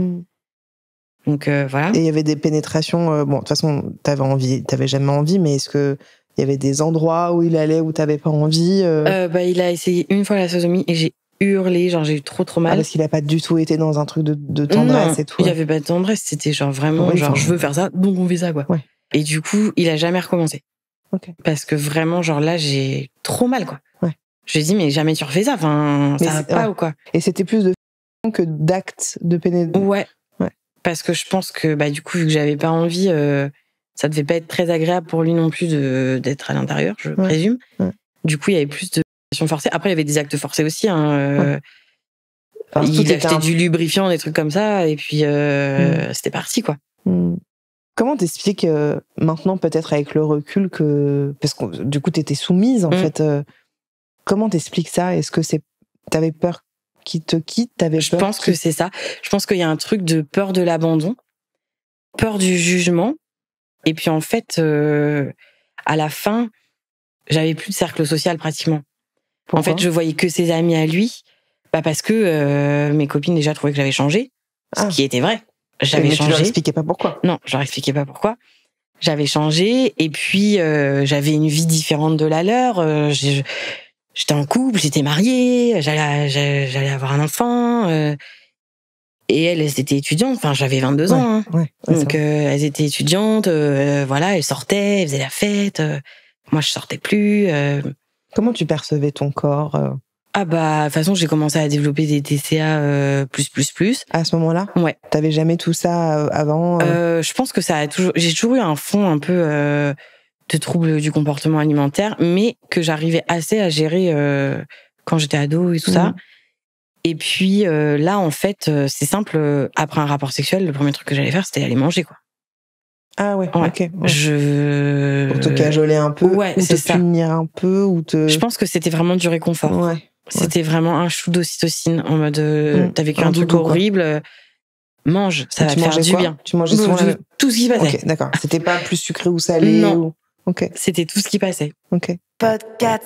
Donc voilà. Et il y avait des pénétrations. De toute façon, t'avais jamais envie, mais est-ce que il y avait des endroits où il allait où t'avais pas envie? Il a essayé une fois la sodomie et j'ai hurlé, genre j'ai eu trop mal. Parce qu'il a pas du tout été dans un truc de tendresse et tout. Il y avait pas de tendresse, c'était genre vraiment je veux faire ça, donc on fait ça, quoi. Ouais. Et du coup, il a jamais recommencé. Okay. Parce que vraiment, genre là, j'ai trop mal, quoi. Ouais. Je lui ai dit, mais jamais tu refais ça, enfin, ça va pas ou quoi. Et c'était plus de que d'actes de pénétration. Ouais. Parce que je pense que, du coup, vu que j'avais pas envie, ça devait pas être très agréable pour lui non plus d'être à l'intérieur, je présume. Ouais. Du coup, il y avait plus de pénétration forcée. Après, il y avait des actes forcés aussi, hein. Il achetait du lubrifiant, des trucs comme ça, et puis c'était parti, quoi. Comment t'expliques maintenant, peut-être avec le recul, parce que du coup, t'étais soumise, en fait. Comment t'expliques ça? Est-ce que t'avais peur qu'il te quitte? Je pense que c'est ça. Je pense qu'il y a un truc de peur de l'abandon, peur du jugement. Et puis en fait, à la fin, j'avais plus de cercle social pratiquement. Pourquoi? En fait, je voyais que ses amis à lui, parce que mes copines déjà trouvaient que j'avais changé, ce qui était vrai. J'avais changé. Tu leur expliquais pas pourquoi? Non, je leur expliquais pas pourquoi. J'avais changé et puis j'avais une vie différente de la leur. J'étais en couple, j'étais mariée, j'allais avoir un enfant. Et elles étaient étudiantes. Enfin, j'avais 22 ans. Hein. Donc, elles étaient étudiantes. Voilà, elles sortaient, elles faisaient la fête. Moi, je sortais plus. Comment tu percevais ton corps? De toute façon, j'ai commencé à développer des TCA plus. À ce moment-là? Ouais. T'avais jamais tout ça avant? Je pense que j'ai toujours eu un fond un peu de troubles du comportement alimentaire, mais que j'arrivais assez à gérer quand j'étais ado et tout ça. Et puis là, en fait, c'est simple. Après un rapport sexuel, le premier truc que j'allais faire, c'était aller manger, quoi. Ah ouais, ok. Ouais. Pour te cajoler un peu, ou te punir un peu, ou te... Je pense que c'était vraiment du réconfort. Ouais. C'était vraiment un shoot d'ocytocine, en mode t'as vécu un truc doudou, horrible, mange, ça va te faire du bien. Tu mangeais souvent tout ce qui passait. Ok, d'accord. C'était pas plus sucré ou salé? Non. Ok. C'était tout ce qui passait. Ok. Podcast.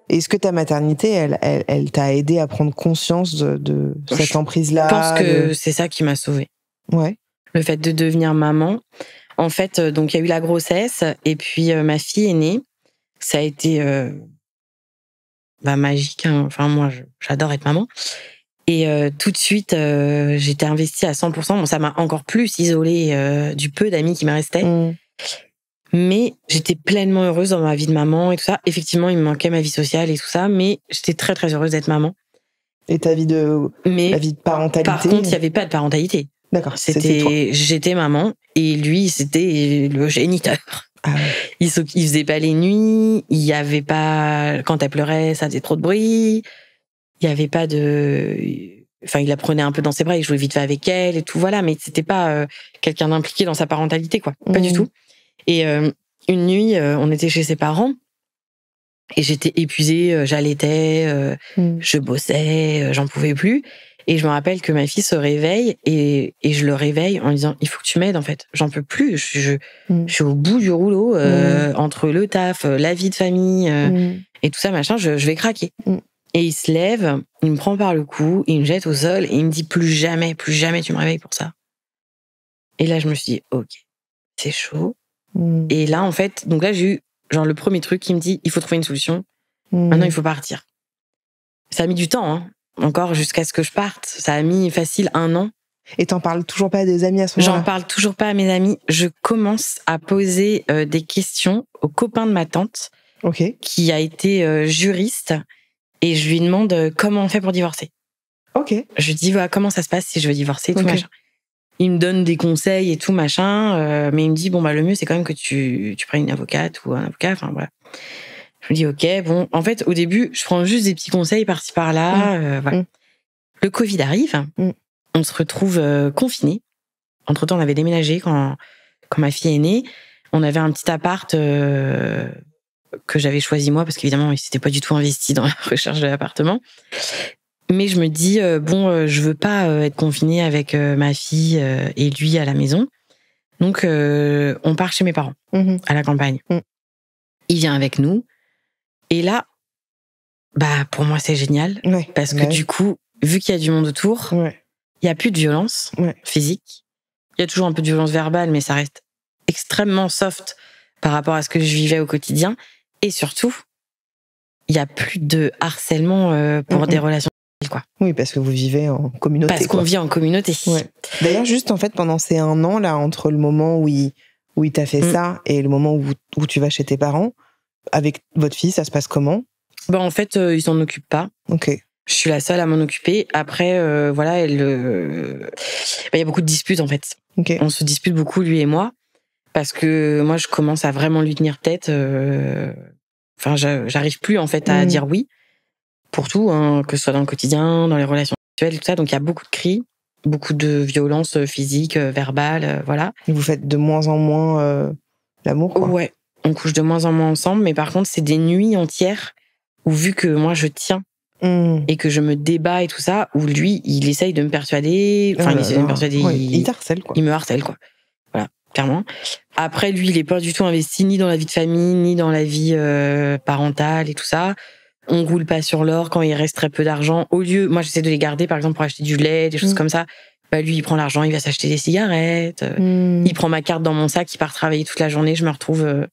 Est-ce que ta maternité, elle t'a aidé à prendre conscience de cette emprise-là? Je pense que c'est ça qui m'a sauvée. Ouais. Le fait de devenir maman. En fait, donc il y a eu la grossesse et puis ma fille est née. Ça a été magique. Hein. Enfin, moi, j'adore être maman. Et tout de suite, j'étais investie à 100%. Bon, ça m'a encore plus isolée du peu d'amis qui me restaient. Mais j'étais pleinement heureuse dans ma vie de maman et tout ça. Effectivement, il me manquait ma vie sociale et tout ça, mais j'étais très, très heureuse d'être maman. Et ta vie la vie de parentalité? Par contre, il n'y avait pas de parentalité. D'accord, j'étais maman et lui, c'était le géniteur. Ah ouais. Il faisait pas les nuits, il y avait pas... Quand elle pleurait, ça faisait trop de bruit. Il y avait pas de... Enfin, il la prenait un peu dans ses bras, il jouait vite fait avec elle et tout, voilà. Mais c'était pas quelqu'un d'impliqué dans sa parentalité, quoi. Pas du tout. Et une nuit, on était chez ses parents et j'étais épuisée, j'allaitais, je bossais, j'en pouvais plus. Et je me rappelle que ma fille se réveille et je le réveille en lui disant « Il faut que tu m'aides, en fait. J'en peux plus. Je suis au bout du rouleau entre le taf, la vie de famille et tout ça, machin. Je vais craquer. » Et il se lève, il me prend par le cou, il me jette au sol et il me dit « Plus jamais tu me réveilles pour ça. » Et là, je me suis dit « Ok, c'est chaud. » Et là, en fait, donc là, j'ai eu genre le premier truc qui me dit « Il faut trouver une solution. Maintenant, il faut partir. » Ça a mis du temps, hein. Encore jusqu'à ce que je parte. Ça a mis facile 1 an. Et t'en parles toujours pas à des amis à ce moment-là? J'en parle toujours pas à mes amis. Je commence à poser des questions au copain de ma tante, qui a été juriste, et je lui demande comment on fait pour divorcer. Je lui dis voilà, comment ça se passe si je veux divorcer, tout machin. Il me donne des conseils et tout machin, mais il me dit bon le mieux c'est quand même que tu prennes une avocate ou un avocat. Enfin voilà. Je me dis ok, bon, en fait, au début, je prends juste des petits conseils par-ci par-là. Voilà. Le Covid arrive, on se retrouve confinés. Entre-temps, on avait déménagé quand ma fille est née. On avait un petit appart que j'avais choisi moi, parce qu'évidemment, il s'était pas du tout investi dans la recherche de l'appartement. Mais je me dis, je veux pas être confinée avec ma fille et lui à la maison. Donc, on part chez mes parents, à la campagne. Il vient avec nous. Et là, pour moi, c'est génial. Parce que du coup, vu qu'il y a du monde autour, il n'y a plus de violence physique. Il y a toujours un peu de violence verbale, mais ça reste extrêmement soft par rapport à ce que je vivais au quotidien. Et surtout, il n'y a plus de harcèlement pour des relations, quoi. Oui, parce que vous vivez en communauté. Parce qu'on vit en communauté. D'ailleurs, juste en fait, pendant ces 1 an, là, entre le moment où il t'a fait ça et le moment où tu vas chez tes parents, avec votre fille, ça se passe comment? En fait, ils s'en occupent pas. Je suis la seule à m'en occuper. Après, voilà, il y a beaucoup de disputes, en fait. On se dispute beaucoup, lui et moi, parce que moi, je commence à vraiment lui tenir tête. Enfin, j'arrive plus, en fait, à dire oui pour tout, hein, que ce soit dans le quotidien, dans les relations sexuelles, tout ça. Donc, il y a beaucoup de cris, beaucoup de violences physiques, verbales, voilà. Et vous faites de moins en moins l'amour, quoi. Ouais, on couche de moins en moins ensemble, mais par contre, c'est des nuits entières où, vu que moi, je tiens et que je me débat et tout ça, où lui, il essaye de me persuader. Enfin, il essaye de me persuader. Il t'harcèle, quoi. Il me harcèle, quoi. Voilà, clairement. Après, lui, il est pas du tout investi ni dans la vie de famille, ni dans la vie parentale et tout ça. On roule pas sur l'or quand il reste très peu d'argent. Au lieu, moi, j'essaie de les garder, par exemple, pour acheter du lait, des choses comme ça. Lui, il prend l'argent, il va s'acheter des cigarettes. Il prend ma carte dans mon sac, il part travailler toute la journée. Je me retrouve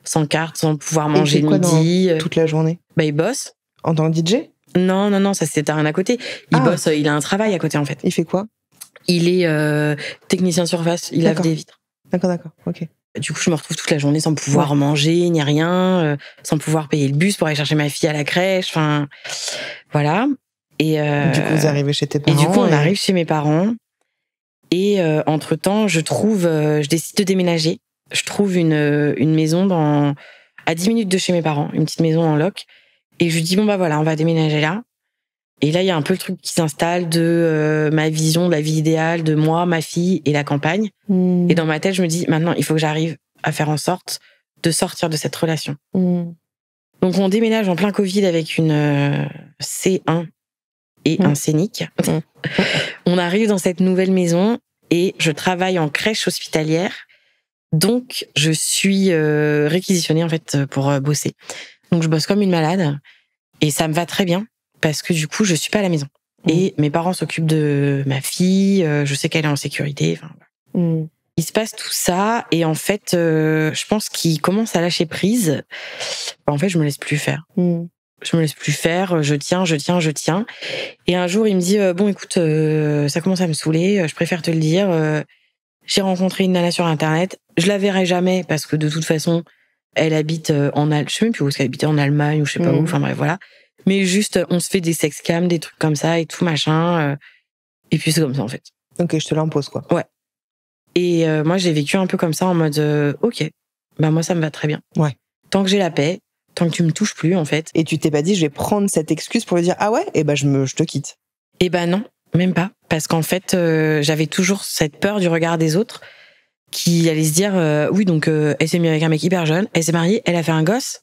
sans carte, sans pouvoir manger le midi. Toute la journée? Il bosse. En tant que DJ? Non, ça c'est rien à côté. Il bosse, il a un travail à côté, en fait. Il fait quoi? Il est technicien surface, il lave des vitres. D'accord, ok. Du coup, je me retrouve toute la journée sans pouvoir manger, ni rien, sans pouvoir payer le bus pour aller chercher ma fille à la crèche, enfin, voilà. Et du coup, vous arrivez chez tes parents? Et du coup, on arrive chez mes parents. Et entre-temps, je décide de déménager. Je trouve une maison à 10 minutes de chez mes parents, une petite maison en loc. Et je lui dis, bon, bah voilà, on va déménager là. Et là, il y a un peu le truc qui s'installe de ma vision de la vie idéale de moi, ma fille et la campagne. Et dans ma tête, je me dis, maintenant, il faut que j'arrive à faire en sorte de sortir de cette relation. Donc, on déménage en plein Covid avec une C1 et un Scénic. On arrive dans cette nouvelle maison et je travaille en crèche hospitalière. Donc, je suis réquisitionnée, en fait, pour bosser. Donc, je bosse comme une malade et ça me va très bien parce que du coup, je suis pas à la maison. Et mes parents s'occupent de ma fille, je sais qu'elle est en sécurité. Il se passe tout ça et en fait, je pense qu'il commence à lâcher prise. En fait, je me laisse plus faire. Je me laisse plus faire, je tiens. Et un jour, il me dit, bon, écoute, ça commence à me saouler, je préfère te le dire. J'ai rencontré une nana sur Internet. Je la verrai jamais parce que de toute façon, elle habite je sais même plus où est-ce qu'elle habitait, en Allemagne ou je sais pas où. Enfin bref, voilà. Mais juste, on se fait des sexcams, des trucs comme ça et tout machin. Et puis c'est comme ça en fait. Ok, je te l'impose quoi. Ouais. Et moi, j'ai vécu un peu comme ça en mode, ok, bah moi ça me va très bien. Ouais. Tant que j'ai la paix, tant que tu me touches plus en fait. Et tu t'es pas dit, je vais prendre cette excuse pour lui dire, ah ouais, et ben je te quitte. Eh ben non, même pas. Parce qu'en fait, j'avais toujours cette peur du regard des autres qui allaient se dire, oui, donc elle s'est mise avec un mec hyper jeune, elle s'est mariée, elle a fait un gosse,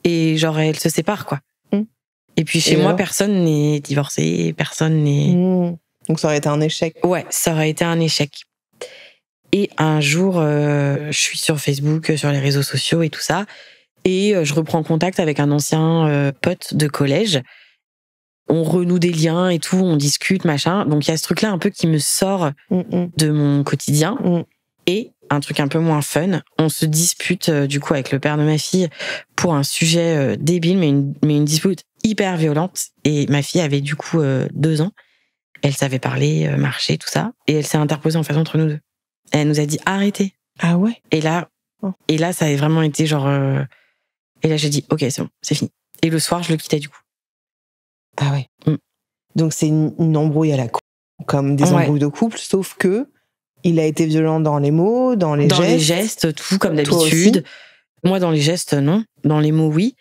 et genre elle se sépare, quoi. Et puis chez moi, personne n'est divorcé, personne n'est... Donc ça aurait été un échec. Ouais, ça aurait été un échec. Et un jour, je suis sur Facebook, sur les réseaux sociaux et tout ça, et je reprends contact avec un ancien pote de collège. On renoue des liens et tout, on discute, machin. Donc il y a ce truc-là un peu qui me sort de mon quotidien. Et un truc un peu moins fun, on se dispute du coup avec le père de ma fille pour un sujet débile, mais une dispute hyper violente. Et ma fille avait du coup 2 ans. Elle savait parler, marcher, tout ça. Et elle s'est interposée en face entre nous deux. Elle nous a dit arrêtez. Ah ouais. Et là, ça a vraiment été genre... Et là j'ai dit ok, c'est bon, c'est fini. Et le soir, je le quittais du coup. Ah ouais. Donc c'est une embrouille à la con, comme des embrouilles de couple, sauf que il a été violent dans les mots, dans les gestes. Dans les gestes, tout comme d'habitude. Moi, dans les gestes, non. Dans les mots, oui.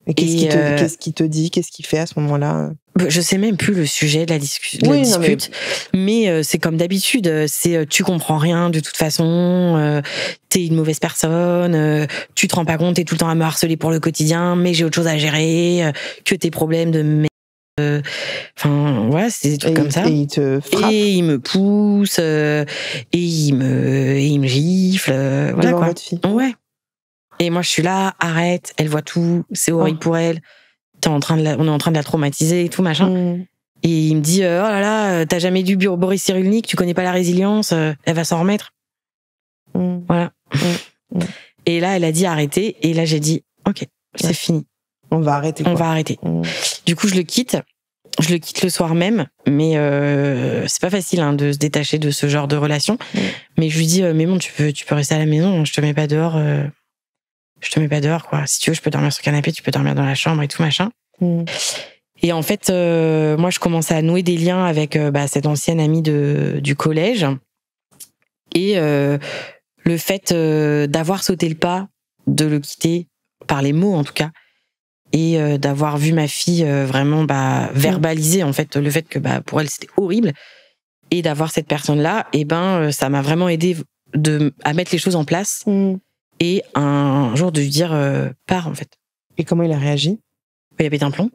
Et qu'est-ce qu'il te dit, qu'est-ce qu'il fait à ce moment-là? Je sais même plus le sujet de la dispute, mais c'est comme d'habitude. C'est tu comprends rien de toute façon. T'es une mauvaise personne. Tu te rends pas compte. T'es tout le temps à me harceler pour le quotidien, mais j'ai autre chose à gérer que tes problèmes de enfin voilà, c'est des trucs comme ça. Et il te frappe. Et il me pousse. Et il me gifle. Voilà devant quoi. Votre fille. Ouais. Et moi je suis là, arrête. Elle voit tout. C'est horrible pour elle. On est en train de la traumatiser et tout machin. Et il me dit oh là là, t'as jamais lu Boris Cyrulnik, tu connais pas la résilience. Elle va s'en remettre. Voilà. Et là elle a dit arrêtez. Et là j'ai dit ok, c'est fini. On va arrêter. On va arrêter. Du coup, je le quitte le soir même, mais c'est pas facile de se détacher de ce genre de relation. Mais je lui dis, mais bon, tu peux rester à la maison, je te mets pas dehors. Je te mets pas dehors, quoi. Si tu veux, je peux dormir sur le canapé, tu peux dormir dans la chambre et tout, machin. Et en fait, moi, je commençais à nouer des liens avec cette ancienne amie du collège. Et le fait d'avoir sauté le pas, de le quitter, par les mots en tout cas, et d'avoir vu ma fille vraiment verbaliser en fait le fait que pour elle c'était horrible, et d'avoir cette personne là, et ça m'a vraiment aidé à mettre les choses en place, et un jour de lui dire pars en fait. Et comment il a réagi? Il a pété un plomb.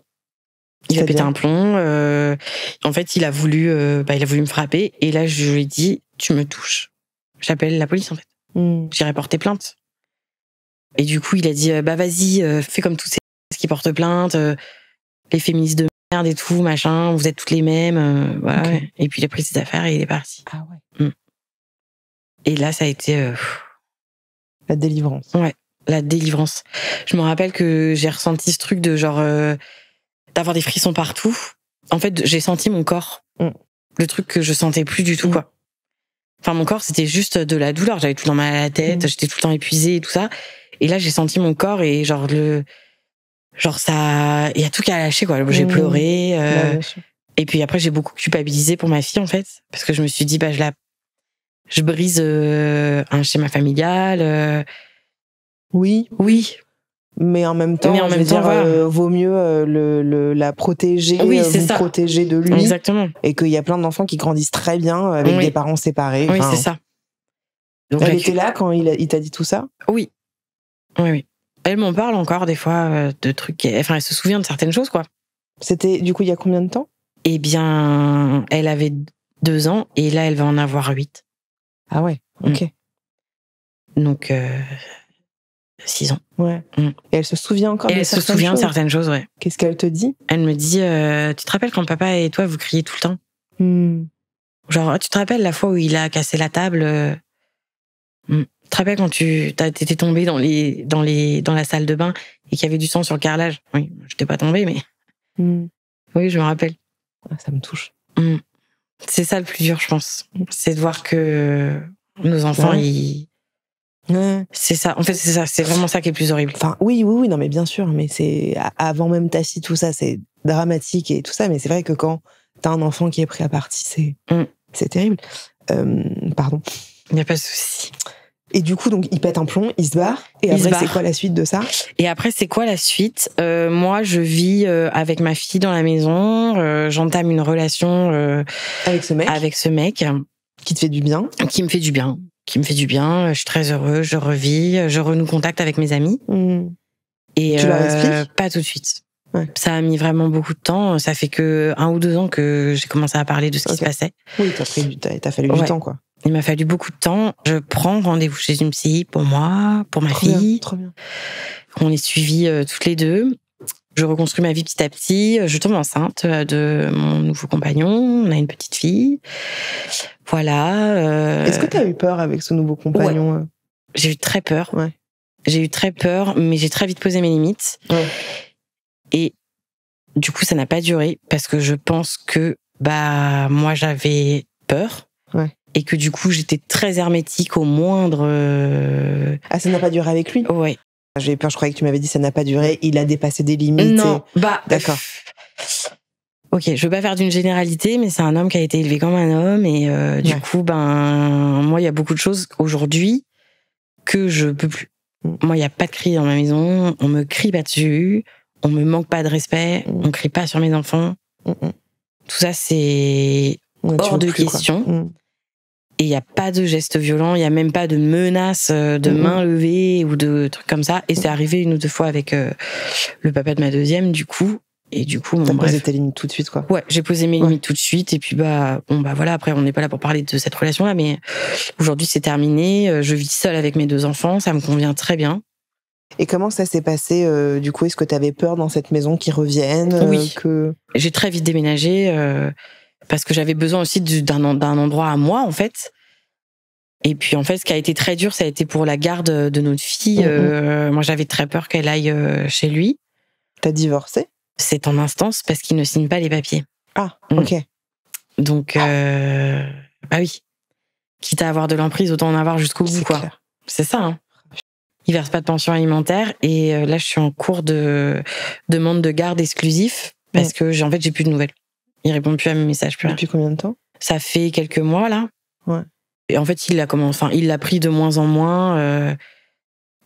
En fait il a voulu me frapper, et là je lui ai dit tu me touches, j'appelle la police en fait. J'irai porter plainte. Et du coup il a dit vas-y, fais comme tous ces qui portent plainte, les féministes de merde et tout, machin, vous êtes toutes les mêmes, voilà. Okay. Et puis il a pris ses affaires et il est parti. Ah ouais. Et là, ça a été... la délivrance. Ouais, la délivrance. Je me rappelle que j'ai ressenti ce truc de genre... d'avoir des frissons partout. En fait, j'ai senti mon corps. Le truc que je sentais plus du tout, quoi. Enfin, mon corps, c'était juste de la douleur. J'avais tout dans ma tête, j'étais tout le temps épuisée et tout ça. Et là, j'ai senti mon corps et genre ça, il y a tout qui a lâché, quoi. J'ai pleuré. Et puis après, j'ai beaucoup culpabilisé pour ma fille, en fait. Parce que je me suis dit, je brise un schéma familial. Oui. Mais en même temps, voilà. vaut mieux la protéger, oui, vous ça. protéger de lui. Exactement. Et qu'il y a plein d'enfants qui grandissent très bien avec des parents séparés. Oui, c'est ça. Donc, elle était là quand il t'a dit tout ça? Oui. Oui. Elle m'en parle encore des fois de trucs. Enfin, elle se souvient de certaines choses, quoi. C'était du coup il y a combien de temps? Eh bien, elle avait 2 ans et là, elle va en avoir 8. Ah ouais, ok. Donc, 6 ans. Ouais. Et elle se souvient encore de certaines choses? Elle se souvient de certaines choses, ouais. Qu'est-ce qu'elle te dit? Elle me dit, tu te rappelles quand papa et toi, vous criez tout le temps? Genre, tu te rappelles la fois où il a cassé la table? Tu te rappelles quand t'étais tombée dans la salle de bain et qu'il y avait du sang sur le carrelage? Oui, je t'ai pas tombée, mais... Oui, je me rappelle. Ça me touche. C'est ça le plus dur, je pense. C'est de voir que nos enfants, c'est ça. En fait, c'est ça. C'est vraiment ça qui est le plus horrible. Enfin, oui, non, mais bien sûr. Mais c'est avant même Tassi, tout ça, c'est dramatique et tout ça. Mais c'est vrai que quand t'as un enfant qui est pris à partie, c'est terrible. Pardon. Il n'y a pas de souci. Et du coup, donc, il pète un plomb, il se barre. Et après, c'est quoi la suite de ça? Et après, c'est quoi la suite? Moi, je vis avec ma fille dans la maison. J'entame une relation avec ce mec. Qui te fait du bien? Qui me fait du bien. Je suis très heureuse, je revis, je renoue contact avec mes amis. Et tu leur expliques? Pas tout de suite. Ouais. Ça a mis vraiment beaucoup de temps. Ça fait que 1 ou 2 ans que j'ai commencé à parler de ce qui se passait. Oui, t'as fallu du temps, quoi. Il m'a fallu beaucoup de temps. Je prends rendez-vous chez une psy pour moi, pour ma fille. Trop bien. On est suivis toutes les deux. Je reconstruis ma vie petit à petit. Je tombe enceinte de mon nouveau compagnon. On a une petite fille. Voilà. Est-ce que tu as eu peur avec ce nouveau compagnon? J'ai eu très peur. Ouais. J'ai eu très peur, mais j'ai très vite posé mes limites. Ouais. Et du coup, ça n'a pas duré parce que je pense que moi, j'avais peur. Ouais. Et que du coup, j'étais très hermétique au moindre... Ah, ça n'a pas duré avec lui? Ouais. J'ai eu peur, je croyais que tu m'avais dit ça n'a pas duré, il a dépassé des limites. Non, d'accord. Ok, je veux pas faire d'une généralité, mais c'est un homme qui a été élevé comme un homme et du coup, moi, il y a beaucoup de choses aujourd'hui que je peux plus. Moi, il y a pas de cri dans ma maison, on me crie pas dessus, on me manque pas de respect, on crie pas sur mes enfants. Tout ça, c'est hors de question. Et il n'y a pas de gestes violents, il n'y a même pas de menaces de main levée ou de trucs comme ça. Et c'est arrivé 1 ou 2 fois avec le papa de ma deuxième, du coup. Et du coup, t'as posé tes limites tout de suite, quoi. Ouais, j'ai posé mes limites tout de suite. Et puis, voilà, après, on n'est pas là pour parler de cette relation-là, mais aujourd'hui, c'est terminé. Je vis seule avec mes 2 enfants, ça me convient très bien. Et comment ça s'est passé, du coup? Est-ce que t'avais peur dans cette maison qu'ils reviennent? Oui. J'ai très vite déménagé parce que j'avais besoin aussi d'un endroit à moi, en fait. Et puis, en fait, ce qui a été très dur, ça a été pour la garde de notre fille. Moi, j'avais très peur qu'elle aille chez lui. T'as divorcé? C'est en instance parce qu'il ne signe pas les papiers. Ah, ok. Donc, oui. Quitte à avoir de l'emprise, autant en avoir jusqu'au bout, quoi. Clair. C'est ça, hein. Il verse pas de pension alimentaire. Et là, je suis en cours de demande de garde exclusif parce que, j'ai plus de nouvelles. Il répond plus à mes messages. Depuis combien de temps? Ça fait quelques mois, là. Ouais. Et en fait, il l'a pris de moins en moins.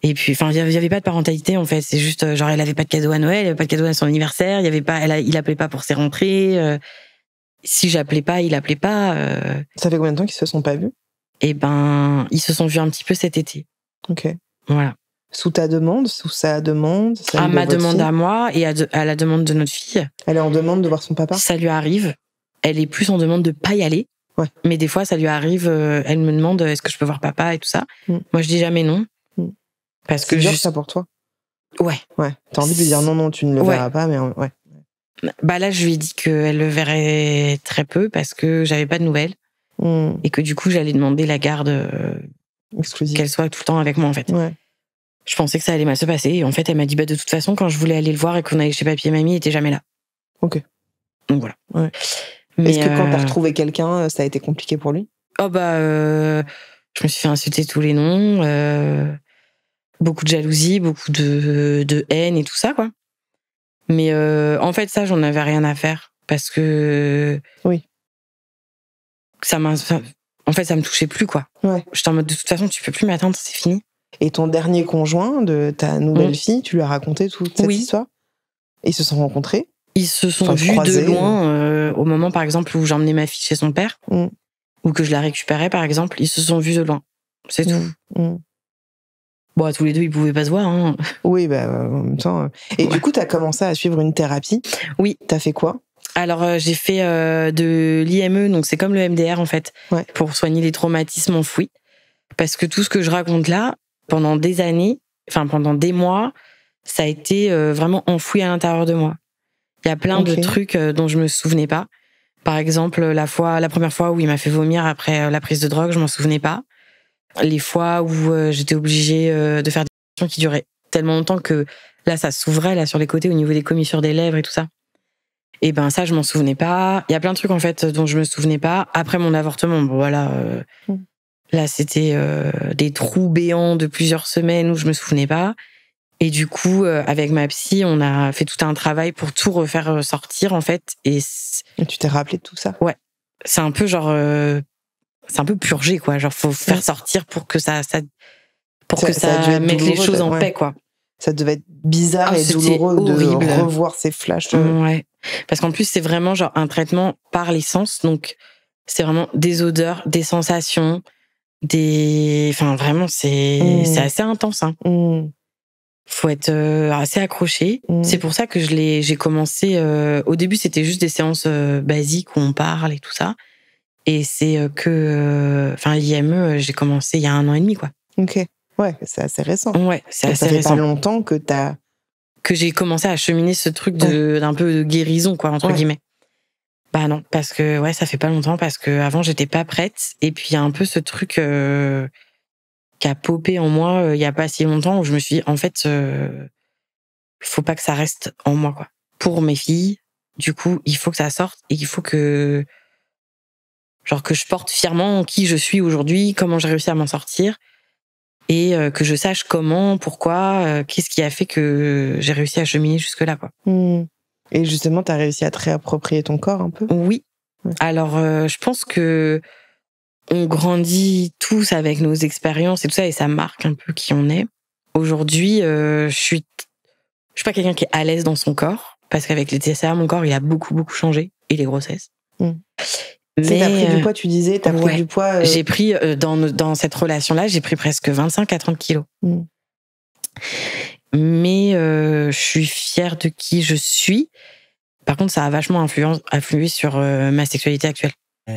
Et puis, il y avait pas de parentalité, en fait. C'est juste, genre, elle avait pas de cadeau à Noël, il avait pas de cadeau à son anniversaire, il appelait pas pour ses rentrées. Si j'appelais pas, il appelait pas. Ça fait combien de temps qu'ils se sont pas vus? Ils se sont vus un petit peu cet été. Ok. Voilà. Sous ta demande, sous sa demande? À ma demande à moi et à la demande de notre fille. Elle est en demande de voir son papa? Ça lui arrive. Elle est plus en demande de pas y aller. Ouais. Mais des fois, ça lui arrive, elle me demande est-ce que je peux voir papa et tout ça. Moi, je dis jamais non. Parce que c'est dur ça pour toi? Ouais. T'as envie de lui dire non, tu ne le verras pas, mais ouais. Là, je lui ai dit qu'elle le verrait très peu parce que j'avais pas de nouvelles. Et que du coup, j'allais demander la garde exclusive. Qu'elle soit tout le temps avec moi, en fait. Ouais. Je pensais que ça allait mal se passer. Et en fait, elle m'a dit de toute façon, quand je voulais aller le voir et qu'on allait chez papy et mamie, il était jamais là. Ok. Donc voilà. Ouais. Mais est-ce que quand t'as retrouvé quelqu'un, ça a été compliqué pour lui? Je me suis fait insulter tous les noms, beaucoup de jalousie, beaucoup de haine et tout ça, quoi. Mais en fait, ça, j'en avais rien à faire parce que oui, en fait, ça me touchait plus, quoi. Ouais. J'étais en mode de toute façon, tu peux plus m'atteindre, c'est fini. Et ton dernier conjoint de ta nouvelle fille, tu lui as raconté toute cette histoire? Ils se sont rencontrés? Ils se sont vus de loin au moment, par exemple, où j'emmenais ma fille chez son père, ou que je la récupérais, par exemple. Ils se sont vus de loin. C'est tout. Bon, tous les deux, ils pouvaient pas se voir. Hein. Oui, bah, en même temps. Et du coup, tu as commencé à suivre une thérapie. Oui. Tu as fait quoi? Alors, j'ai fait de l'IME, donc c'est comme le MDR, en fait, pour soigner les traumatismes enfouis. Parce que tout ce que je raconte là, pendant des années, enfin, pendant des mois, ça a été vraiment enfoui à l'intérieur de moi. Il y a plein de trucs dont je me souvenais pas. Par exemple, la première fois où il m'a fait vomir après la prise de drogue, je m'en souvenais pas. Les fois où j'étais obligée de faire des actions qui duraient tellement longtemps que là, ça s'ouvrait là sur les côtés au niveau des commissures des lèvres et tout ça. Et ben ça, je m'en souvenais pas. Il y a plein de trucs en fait dont je me souvenais pas. Après mon avortement, bon voilà, là c'était des trous béants de plusieurs semaines où je me souvenais pas. Et du coup, avec ma psy, on a fait tout un travail pour tout refaire sortir en fait. Et tu t'es rappelé de tout ça? Ouais, c'est un peu genre, c'est un peu purgé quoi. Genre faut faire sortir pour que ça mette les choses en paix quoi. Ça devait être bizarre et douloureux de revoir ces flashs. Ouais. Parce qu'en plus, c'est vraiment genre un traitement par les sens. Donc, c'est vraiment des odeurs, des sensations, enfin, vraiment, c'est assez intense. Hein. Faut être assez accroché. C'est pour ça que j'ai commencé. Au début, c'était juste des séances basiques où on parle et tout ça. Et c'est l'IME, j'ai commencé il y a 1 an et demi, quoi. Ok. Ouais, c'est assez récent. Ouais, c'est assez récent. Ça fait pas longtemps que j'ai commencé à cheminer ce truc d'un peu de guérison, quoi, entre guillemets. Bah non, parce que ça fait pas longtemps, parce que avant j'étais pas prête. Et puis il y a un peu ce truc qui a popé en moi il y a pas si longtemps, où je me suis dit, en fait, faut pas que ça reste en moi, quoi. Pour mes filles, du coup, il faut que ça sorte et il faut que je porte fièrement qui je suis aujourd'hui, comment j'ai réussi à m'en sortir. Et que je sache comment, pourquoi, qu'est-ce qui a fait que j'ai réussi à cheminer jusque-là, quoi. Et justement, t'as réussi à te réapproprier ton corps un peu? Oui. Ouais. Alors, je pense que on grandit tous avec nos expériences et tout ça, et ça marque un peu qui on est. Aujourd'hui, je suis pas quelqu'un qui est à l'aise dans son corps, parce qu'avec les TCA, mon corps, il a beaucoup, beaucoup changé, et les grossesses. Mais t'as pris du poids, tu disais, t'as pris du poids. J'ai pris dans cette relation-là, j'ai pris presque 25 à 30 kilos. Mais je suis fière de qui je suis. Par contre, ça a vachement influé sur ma sexualité actuelle. Je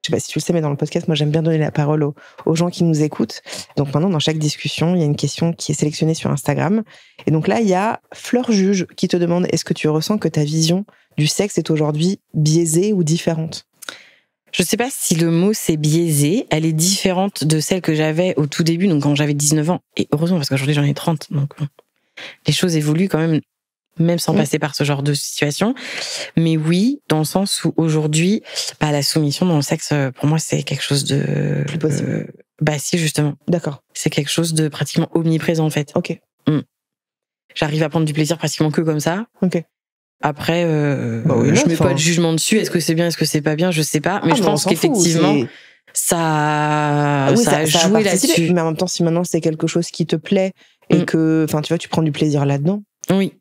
sais pas si tu le sais, mais dans le podcast, moi, j'aime bien donner la parole aux gens qui nous écoutent. Donc maintenant, dans chaque discussion, il y a une question qui est sélectionnée sur Instagram. Et donc là, il y a Fleur Juge qui te demande: est-ce que tu ressens que ta vision du sexe est aujourd'hui biaisée ou différente? Je sais pas si le mot c'est biaisé. Elle est différente de celle que j'avais au tout début, donc quand j'avais 19 ans. Et heureusement, parce qu'aujourd'hui j'en ai 30. Donc les choses évoluent quand même sans passer par ce genre de situation. Mais oui, dans le sens où aujourd'hui, la soumission dans le sexe, pour moi, c'est quelque chose de... Plus possible. Si, justement. D'accord. C'est quelque chose de pratiquement omniprésent, en fait. Ok. J'arrive à prendre du plaisir pratiquement que comme ça. Ok. Après, je mets pas de jugement dessus. Est-ce que c'est bien, est-ce que c'est pas bien? Je sais pas. Mais je pense qu'effectivement, ça a joué là-dessus. Mais en même temps, si maintenant c'est quelque chose qui te plaît et que, tu vois, tu prends du plaisir là-dedans. Oui.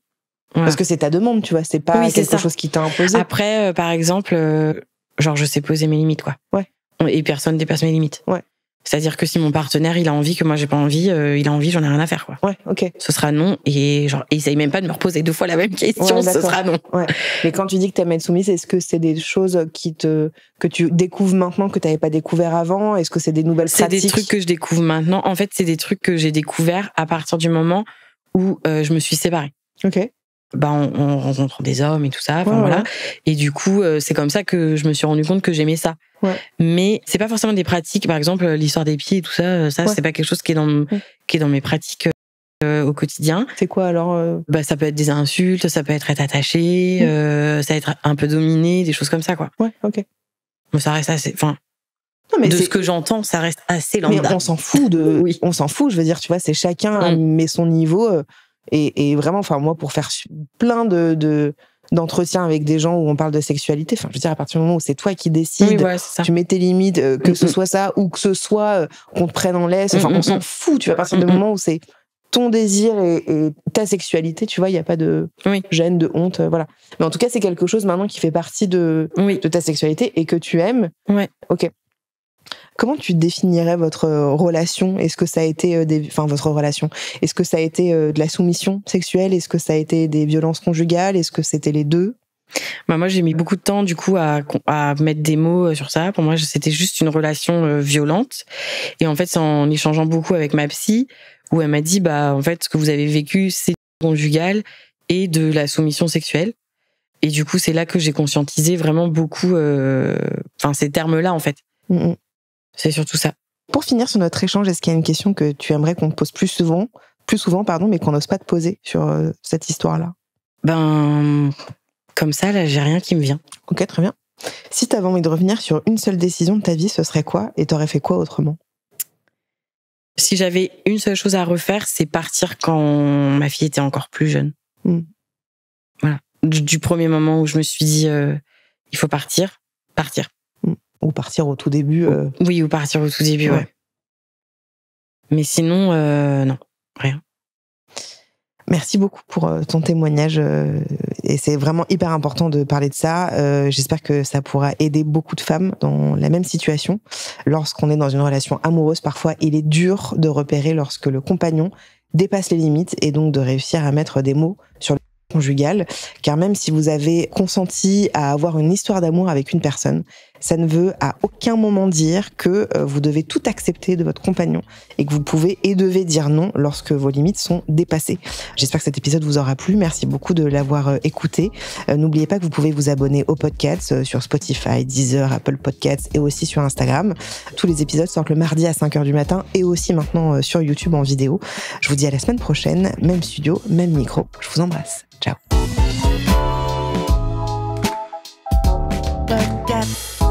Ouais. Parce que c'est ta demande, tu vois, c'est pas quelque chose qui t'a imposé. Après, par exemple, je sais poser mes limites, quoi. Ouais. Et personne dépasse mes limites. Ouais. C'est-à-dire que si mon partenaire, il a envie que moi j'ai pas envie, il a envie, j'en ai rien à faire, quoi. Ouais, ok. Ce sera non, et essaye même pas de me reposer 2 fois la même question, ce sera non. Ouais. Mais quand tu dis que t'aimes être soumise, est-ce que c'est des choses que tu découvres maintenant que t'avais pas découvert avant? Est-ce que c'est des nouvelles pratiques? C'est des trucs que je découvre maintenant. En fait, c'est des trucs que j'ai découverts à partir du moment où je me suis séparée. Ok. On rencontre des hommes et tout ça, voilà. Et du coup, c'est comme ça que je me suis rendu compte que j'aimais ça. Ouais. Mais c'est pas forcément des pratiques, par exemple l'histoire des pieds et tout ça, c'est pas quelque chose qui est dans mes pratiques au quotidien. C'est quoi alors? Ça peut être des insultes, ça peut être attaché, ça peut être un peu dominé, des choses comme ça, quoi. Ouais, ok. Mais ça reste assez, ce que j'entends, ça reste assez lambda. Mais on s'en fout on s'en fout, je veux dire, tu vois, c'est chacun met son niveau. Et vraiment, moi, pour faire plein de d'entretien avec des gens où on parle de sexualité. Enfin, je veux dire, à partir du moment où c'est toi qui décides, ouais, c'est ça. tu mets tes limites, que ce soit ça ou que ce soit qu'on te prenne en laisse. Enfin, on s'en fout. Tu vois, à partir du moment où c'est ton désir et ta sexualité, tu vois, il n'y a pas de gêne, de honte, voilà. Mais en tout cas, c'est quelque chose maintenant qui fait partie de ta sexualité et que tu aimes. Ouais. Ok. Comment tu définirais votre relation ? Est-ce que ça a été votre relation ? Est-ce que ça a été de la soumission sexuelle ? Est-ce que ça a été des violences conjugales ? Est-ce que c'était les deux ? Moi, j'ai mis beaucoup de temps du coup à mettre des mots sur ça. Pour moi, c'était juste une relation violente. Et en fait, c'est en échangeant beaucoup avec ma psy où elle m'a dit en fait, ce que vous avez vécu, c'est conjugal et de la soumission sexuelle. Et du coup, c'est là que j'ai conscientisé vraiment beaucoup ces termes-là en fait. C'est surtout ça. Pour finir sur notre échange, est-ce qu'il y a une question que tu aimerais qu'on te pose plus souvent, mais qu'on n'ose pas te poser sur cette histoire-là ? Comme ça, là, j'ai rien qui me vient. Ok, très bien. Si tu avais envie de revenir sur une seule décision de ta vie, ce serait quoi ? Et t'aurais fait quoi autrement ? Si j'avais une seule chose à refaire, c'est partir quand ma fille était encore plus jeune. Voilà. Du premier moment où je me suis dit, il faut partir. Ou partir au tout début. Oui, ou partir au tout début, ouais. Mais sinon, non, rien. Merci beaucoup pour ton témoignage et c'est vraiment hyper important de parler de ça. J'espère que ça pourra aider beaucoup de femmes dans la même situation. Lorsqu'on est dans une relation amoureuse, parfois il est dur de repérer lorsque le compagnon dépasse les limites et donc de réussir à mettre des mots sur le conjugal, car même si vous avez consenti à avoir une histoire d'amour avec une personne, ça ne veut à aucun moment dire que vous devez tout accepter de votre compagnon et que vous pouvez et devez dire non lorsque vos limites sont dépassées. J'espère que cet épisode vous aura plu. Merci beaucoup de l'avoir écouté. N'oubliez pas que vous pouvez vous abonner au podcast sur Spotify, Deezer, Apple Podcasts et aussi sur Instagram. Tous les épisodes sortent le mardi à 5h du matin et aussi maintenant sur YouTube en vidéo. Je vous dis à la semaine prochaine, même studio, même micro. Je vous embrasse. Ciao. Podcast.